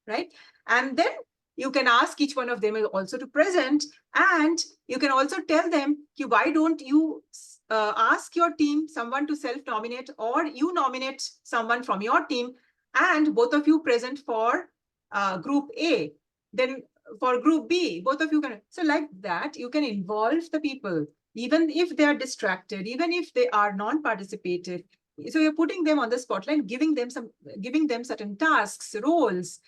right? And then you can ask each one of them also to present, and you can also tell them, why don't you ask your team, someone to self-nominate, or you nominate someone from your team, and both of you present for group A. Then for group B, both of you can. So like that, you can involve the people, even if they are distracted, even if they are non-participative. So you're putting them on the spotlight, giving them certain tasks, roles.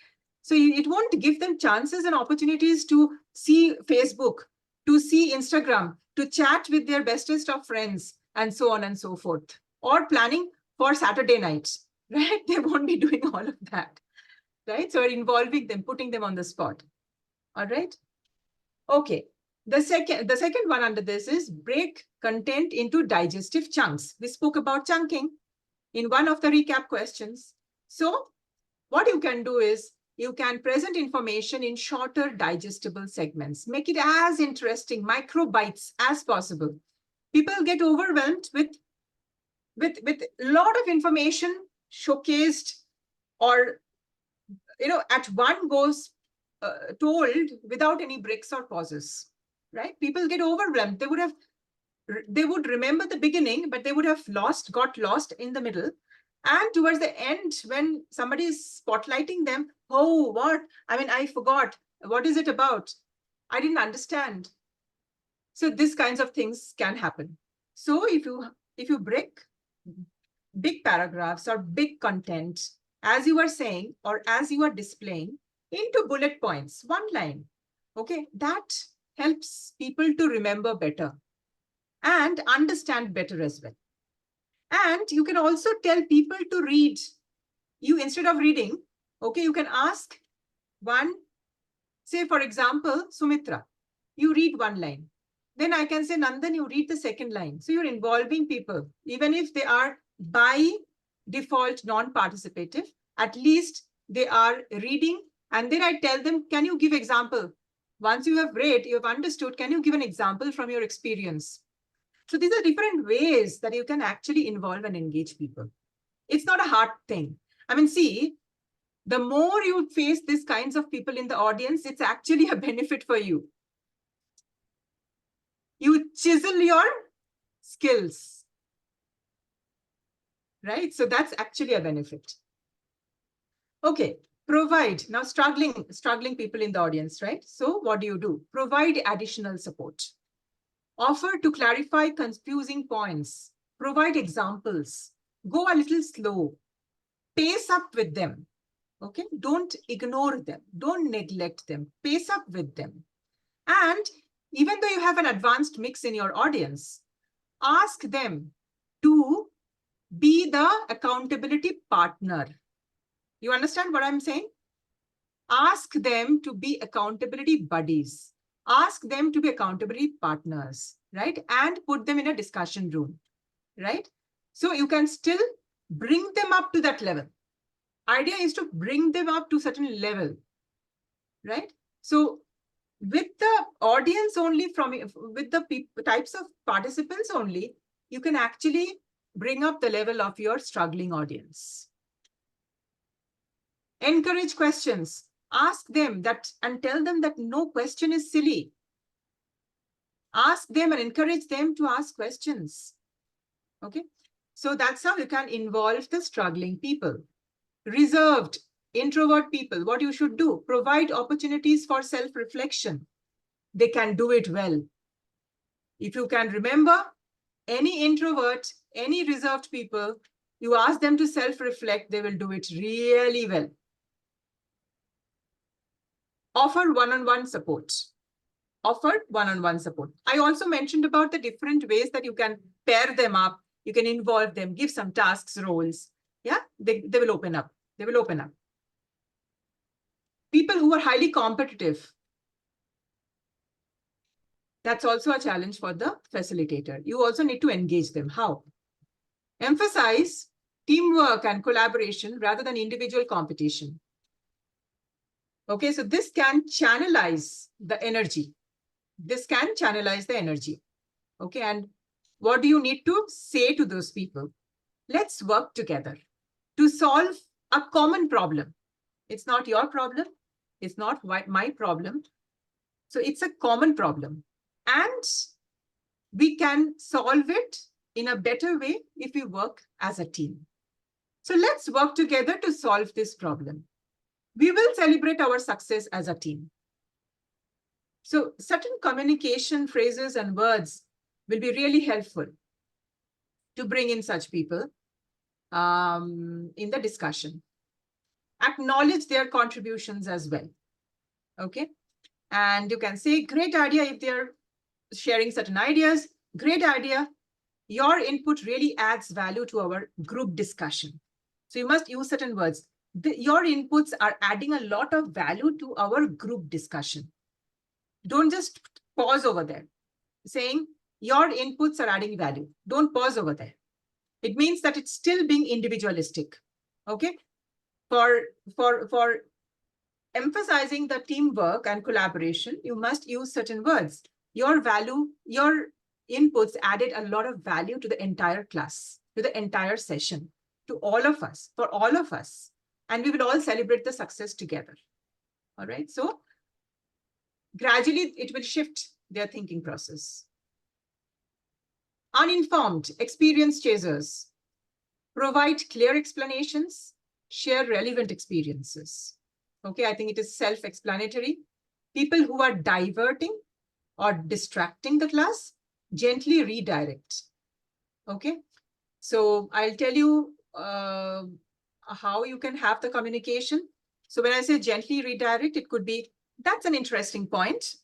So it won't give them chances and opportunities to see Facebook, to see Instagram, to chat with their bestest of friends, and so on and so forth, or planning for Saturday nights, right? They won't be doing all of that, right? So involving them, putting them on the spot. All right. Okay. The second one under this is break content into digestive chunks. We spoke about chunking in one of the recap questions. So what you can do is you can present information in shorter digestible segments. Make it as interesting, micro bites as possible. People get overwhelmed with a lot of information showcased, or at one goes told without any breaks or pauses, right? People get overwhelmed. They would remember the beginning, but they would have got lost in the middle. And towards the end, when somebody is spotlighting them, oh, what? I mean, I forgot. What is it about? I didn't understand. So these kinds of things can happen. So if you break big paragraphs or big content, as you are saying, or as you are displaying, into bullet points, 1 line, okay, that helps people to remember better and understand better as well. And you can also tell people to read. You, instead of reading, okay, you can ask one, say for example, Sumitra, you read 1 line. Then I can say, Nandan, you read the 2nd line. So you're involving people, even if they are by default non-participative, at least they are reading. And then I tell them, can you give example? Once you have read, you have understood, can you give an example from your experience? So these are different ways that you can actually involve and engage people. It's not a hard thing. I mean, see, the more you face these kinds of people in the audience, it's actually a benefit for you. You chisel your skills, right? So that's actually a benefit. Okay. Provide, now struggling people in the audience, right? So what do? Provide additional support. Offer to clarify confusing points. Provide examples. Go a little slow. Pace up with them, okay? Don't ignore them. Don't neglect them. Pace up with them. And even though you have an advanced mix in your audience, ask them to be the accountability partner. You understand what I'm saying? Ask them to be accountability buddies. Ask them to be accountability partners, right? And put them in a discussion room, right? So you can still bring them up to that level. Idea is to bring them up to a certain level, right? So with the audience only, with the types of participants only, you can actually bring up the level of your struggling audience. Encourage questions. Ask them that and tell them that no question is silly. Ask them and encourage them to ask questions. Okay, so that's how you can involve the struggling people. Reserved, introvert people, what you should do, provide opportunities for self-reflection. They can do it well. If you can remember, any introvert, any reserved people, you ask them to self-reflect, they will do it really well. Offer one-on-one support. Offer one-on-one support. I also mentioned about the different ways that you can pair them up. You can involve them, give some tasks, roles. Yeah, they will open up. They will open up. People who are highly competitive. That's also a challenge for the facilitator. You also need to engage them. How? Emphasize teamwork and collaboration rather than individual competition. Okay, so this can channelize the energy. This can channelize the energy. Okay, and what do you need to say to those people? Let's work together to solve a common problem. It's not your problem. It's not my problem. So it's a common problem. And we can solve it in a better way if we work as a team. So let's work together to solve this problem. We will celebrate our success as a team. So certain communication phrases and words will be really helpful to bring in such people in the discussion. Acknowledge their contributions as well. Okay. And you can say, great idea if they're sharing certain ideas. Great idea. Your input really adds value to our group discussion. So you must use certain words. Your inputs are adding a lot of value to our group discussion. Don't just pause over there saying your inputs are adding value. Don't pause over there. It means that it's still being individualistic. Okay. For emphasizing the teamwork and collaboration, you must use certain words. Your inputs added a lot of value to the entire class, to the entire session, to all of us, for all of us. And we will all celebrate the success together. All right. So gradually it will shift their thinking process. Uninformed, experienced chasers. Provide clear explanations, share relevant experiences. Okay, I think it is self-explanatory. People who are diverting or distracting the class, gently redirect. Okay, so I'll tell you how you can have the communication. So when I say gently redirect, it could be, that's an interesting point,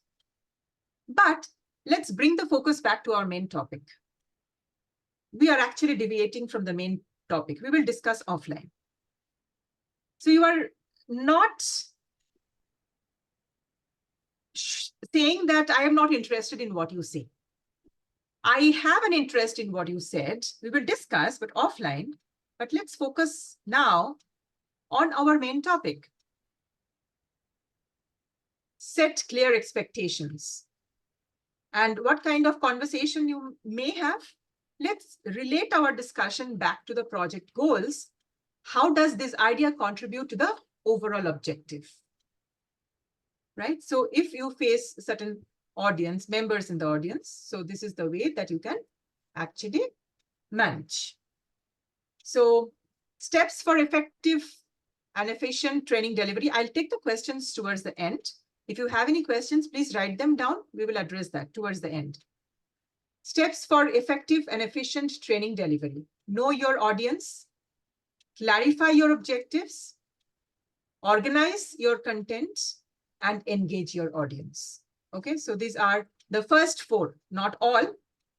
but let's bring the focus back to our main topic. We are actually deviating from the main topic. We will discuss offline. So you are not saying that I am not interested in what you say. I have an interest in what you said. We will discuss, but offline. But let's focus now on our main topic. Set clear expectations. And what kind of conversation you may have? Let's relate our discussion back to the project goals. How does this idea contribute to the overall objective? Right? So if you face certain audience, members in the audience, so this is the way that you can actually manage. So steps for effective and efficient training delivery. I'll take the questions towards the end. If you have any questions, please write them down. We will address that towards the end. Steps for effective and efficient training delivery. Know your audience. Clarify your objectives. Organize your content and engage your audience. Okay, so these are the first four, not all,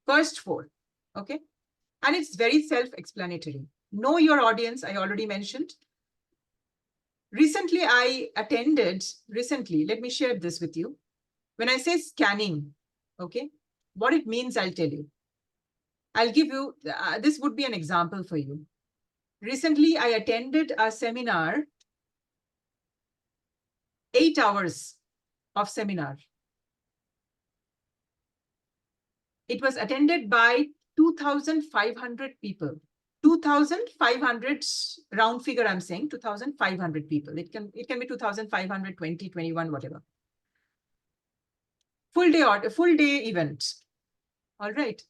first four. Okay, and it's very self-explanatory. Know your audience, I already mentioned. Recently, let me share this with you. When I say scanning, okay, what it means, I'll tell you. I'll give you, this would be an example for you. Recently, I attended a seminar, 8 hours of seminar. It was attended by 2,500 people. 2,500 round figure, I'm saying 2,500 people. It can be 2,500, 20, 21, whatever. Full day event. All right.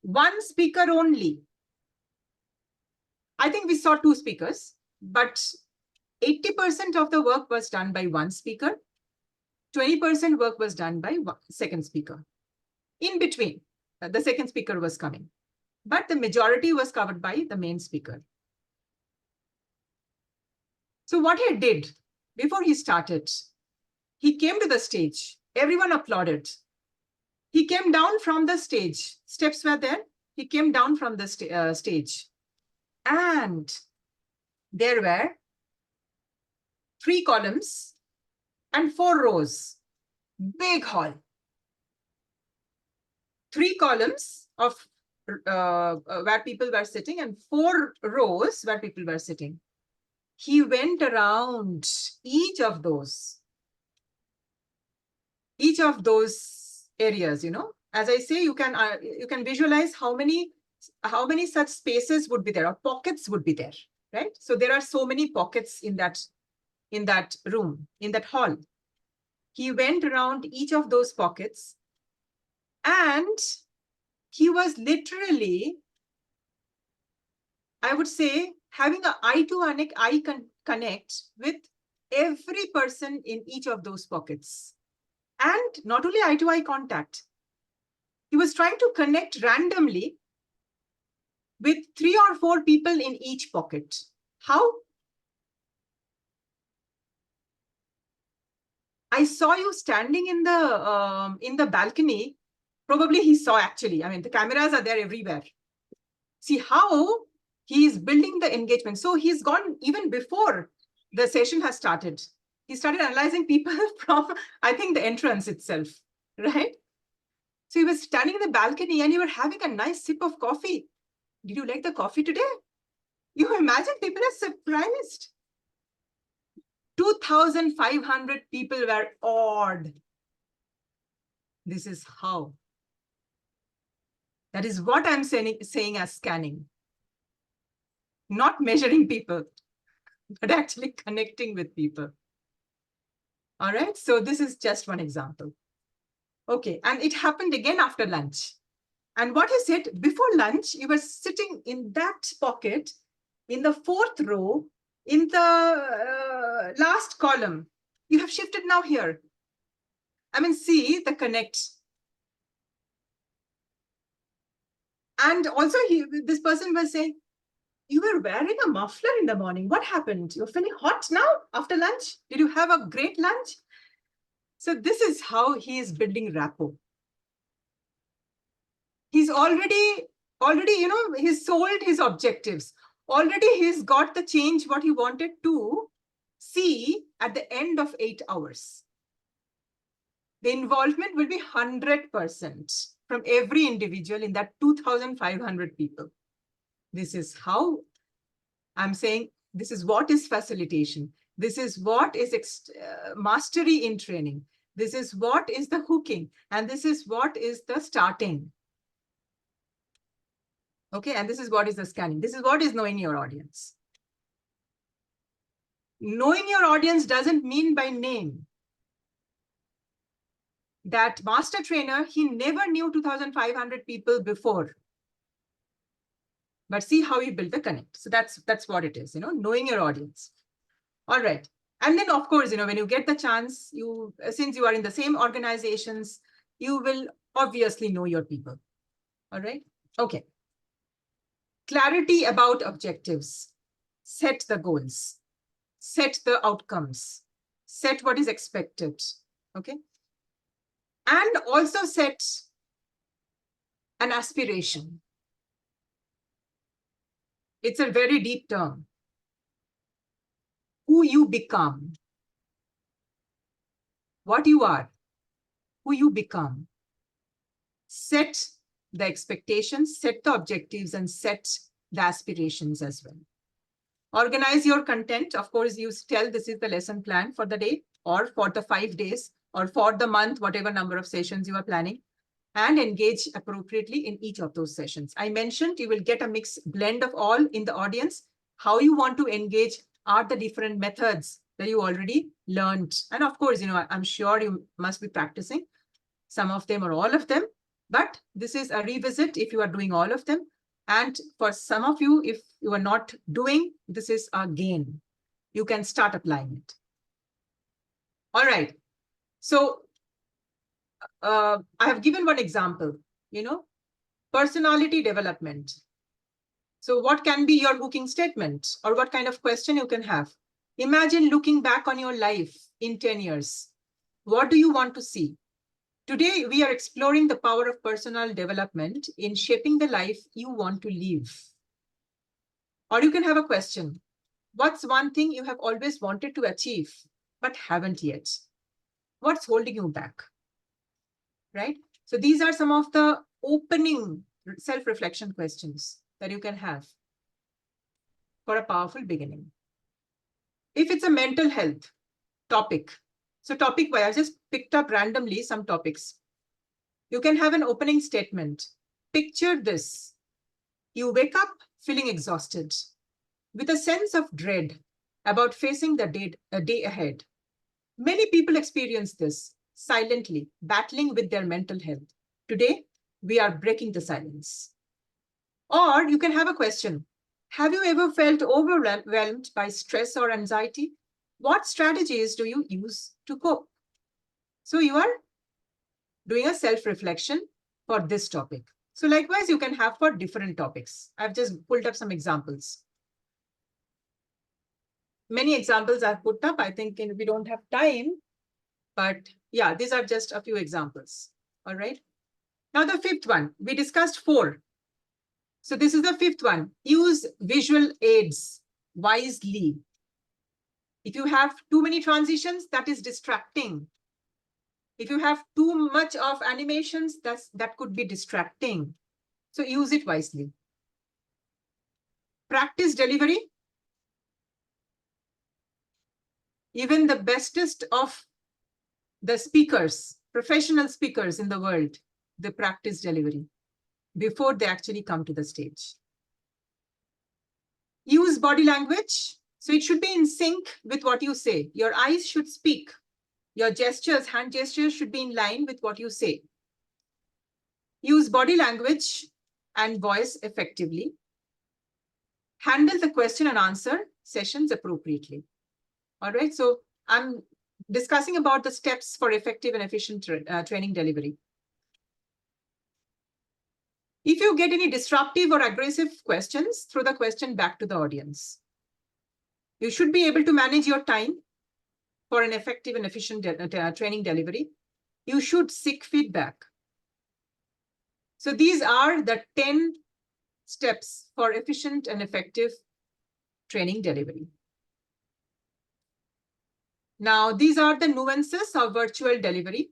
One speaker only. I think we saw 2 speakers, but 80% of the work was done by one speaker. 20% work was done by second speaker. In between, the second speaker was coming, but the majority was covered by the main speaker. So what he did before he started, he came to the stage. Everyone applauded. He came down from the stage. Steps were there. He came down from the stage. And there were 3 columns and 4 rows. Big hall. 3 columns of where people were sitting and 4 rows where people were sitting. He went around each of those areas, you know. As I say, you can visualize how many such spaces would be there, or pockets would be there, right? So there are so many pockets in that room, in that hall. He went around each of those pockets, and he was literally, I would say, having an eye-to-eye connect with every person in each of those pockets. And not only eye-to-eye contact, he was trying to connect randomly with 3 or 4 people in each pocket. How? I saw you standing in the balcony. Probably he saw, actually. I mean, the cameras are there everywhere. See how he is building the engagement. So he's gone even before the session has started. He started analyzing people from, I think, the entrance itself, right? So he was standing in the balcony and you were having a nice sip of coffee. Did you like the coffee today? You imagine people are surprised. 2,500 people were awed. This is how. That is what I'm saying as scanning. Not measuring people, but actually connecting with people. All right, so this is just one example. Okay, and it happened again after lunch. And what is it? Before lunch, you were sitting in that pocket, in the 4th row, in the last column. You have shifted now here. I mean, see the connect. And also, this person was saying, you were wearing a muffler in the morning. What happened? You're feeling hot now after lunch? Did you have a great lunch? So this is how he is building rapport. He's already, you know, he's sold his objectives. Already he's got the change what he wanted to see at the end of 8 hours. The involvement will be 100% from every individual in that 2,500 people. This is how I'm saying, this is what is facilitation. This is what is mastery in training. This is what is the hooking. And this is what is the starting. Okay, and this is what is the scanning. This is what is knowing your audience. Knowing your audience doesn't mean by name. That master trainer, he never knew 2,500 people before. But see how he built the connect. So that's what it is, you know, knowing your audience. All right. And then, of course, you know, when you get the chance, since you are in the same organizations, you will obviously know your people. All right. Okay. Clarity about objectives. Set the goals. Set the outcomes. Set what is expected. Okay. And also set an aspiration. It's a very deep term. Who you become. What you are. Who you become. Set the expectations, set the objectives, and set the aspirations as well. Organize your content. Of course, you tell this is the lesson plan for the day or for the 5 days or for the month, whatever number of sessions you are planning. and engage appropriately in each of those sessions. I mentioned you will get a mixed blend of all in the audience. How you want to engage are the different methods that you already learned. And of course, I'm sure you must be practicing some of them or all of them, but this is a revisit if you are doing all of them. And for some of you, if you are not doing, this is a gain. You can start applying it. All right. So I have given one example, personality development. So what can be your booking statement, or what kind of question you can have? Imagine looking back on your life in 10 years. What do you want to see? Today, we are exploring the power of personal development in shaping the life you want to live. Or you can have a question. What's one thing you have always wanted to achieve, but haven't yet? What's holding you back? Right? So these are some of the opening self-reflection questions that you can have for a powerful beginning. If it's a mental health topic, so topic-wise, I just picked up randomly some topics. You can have an opening statement. Picture this. You wake up feeling exhausted, with a sense of dread about facing the day ahead. Many people experience this silently, battling with their mental health. Today, we are breaking the silence. Or you can have a question. Have you ever felt overwhelmed by stress or anxiety? What strategies do you use to cope? So you are doing a self-reflection for this topic. So likewise, you can have for different topics. I've just pulled up some examples. Many examples I've put up. I think we don't have time, but yeah, these are just a few examples. All right. Now the fifth one, we discussed 4. So this is the 5th one. Use visual aids wisely. If you have too many transitions, that is distracting. If you have too much of animations, that could be distracting. So use it wisely. Practice delivery. Even the bestest of the speakers, professional speakers in the world, they practice delivery before they actually come to the stage. Use body language. So it should be in sync with what you say. Your eyes should speak. Your gestures, hand gestures should be in line with what you say. Use body language and voice effectively. Handle the question and answer sessions appropriately. All right, so I'm discussing about the steps for effective and efficient training delivery. If you get any disruptive or aggressive questions, throw the question back to the audience. You should be able to manage your time for an effective and efficient training delivery. You should seek feedback. So these are the 10 steps for efficient and effective training delivery. Now, these are the nuances of virtual delivery.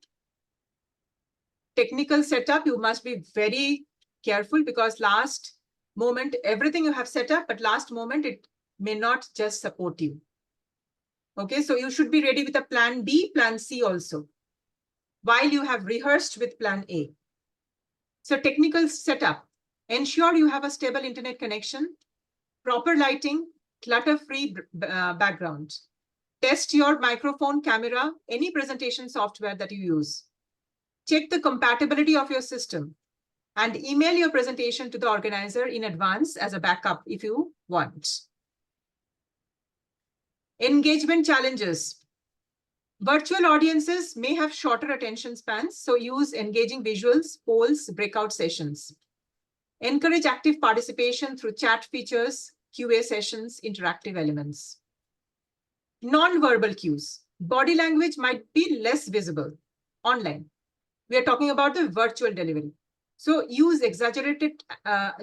Technical setup, you must be very careful because last moment, everything you have set up, but last moment, it may not just support you. Okay, so you should be ready with a plan B, plan C also, while you have rehearsed with plan A. So technical setup, ensure you have a stable internet connection, proper lighting, clutter-free background. Test your microphone, camera, any presentation software that you use. Check the compatibility of your system and email your presentation to the organizer in advance as a backup if you want. Engagement challenges. Virtual audiences may have shorter attention spans, so use engaging visuals, polls, breakout sessions. Encourage active participation through chat features, QA sessions, interactive elements. Non-verbal cues. Body language might be less visible online. We are talking about the virtual delivery. So use exaggerated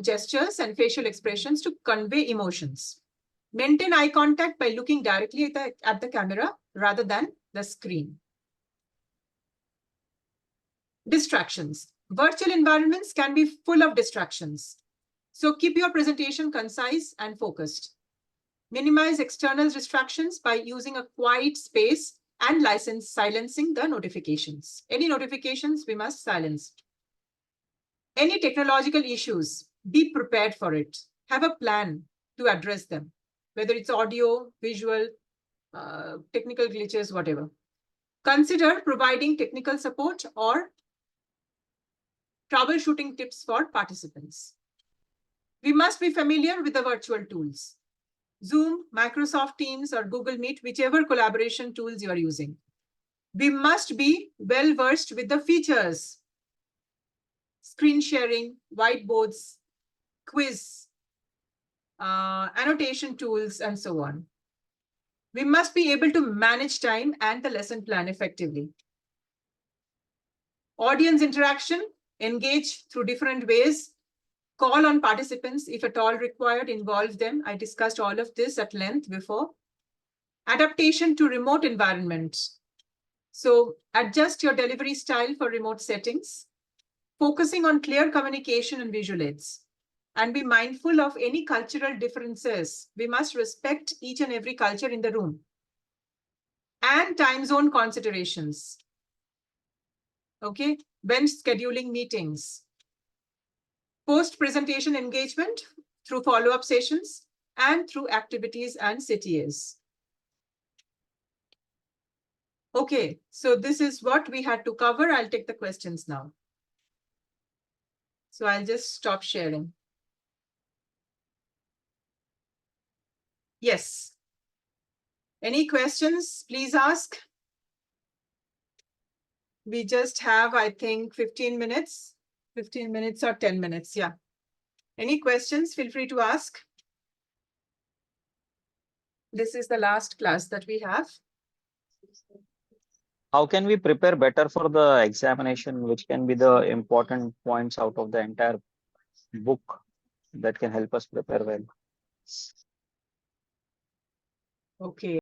gestures and facial expressions to convey emotions. Maintain eye contact by looking directly at the camera rather than the screen. Distractions. Virtual environments can be full of distractions. So keep your presentation concise and focused. Minimize external distractions by using a quiet space and silencing the notifications. Any notifications we must silence. Any technological issues, be prepared for it. Have a plan to address them, whether it's audio, visual, technical glitches, whatever. Consider providing technical support or troubleshooting tips for participants. We must be familiar with the virtual tools. Zoom, Microsoft Teams, or Google Meet, whichever collaboration tools you are using. We must be well versed with the features, screen sharing, whiteboards, quiz, annotation tools, and so on. We must be able to manage time and the lesson plan effectively. Audience interaction, engage through different ways, call on participants if at all required, involve them. I discussed all of this at length before. Adaptation to remote environments. So adjust your delivery style for remote settings, focusing on clear communication and visual aids. And be mindful of any cultural differences. We must respect each and every culture in the room. And time zone considerations. Okay, when scheduling meetings. Post-presentation engagement through follow-up sessions and through activities and CTAs. Okay, so this is what we had to cover. I'll take the questions now. So I'll just stop sharing. Yes. Any questions? Please ask. We just have, I think, 15 minutes. 15 minutes or 10 minutes, yeah. Any questions? Feel free to ask. This is the last class that we have. How can we prepare better for the examination? Which can be the important points out of the entire book that can help us prepare well? Okay.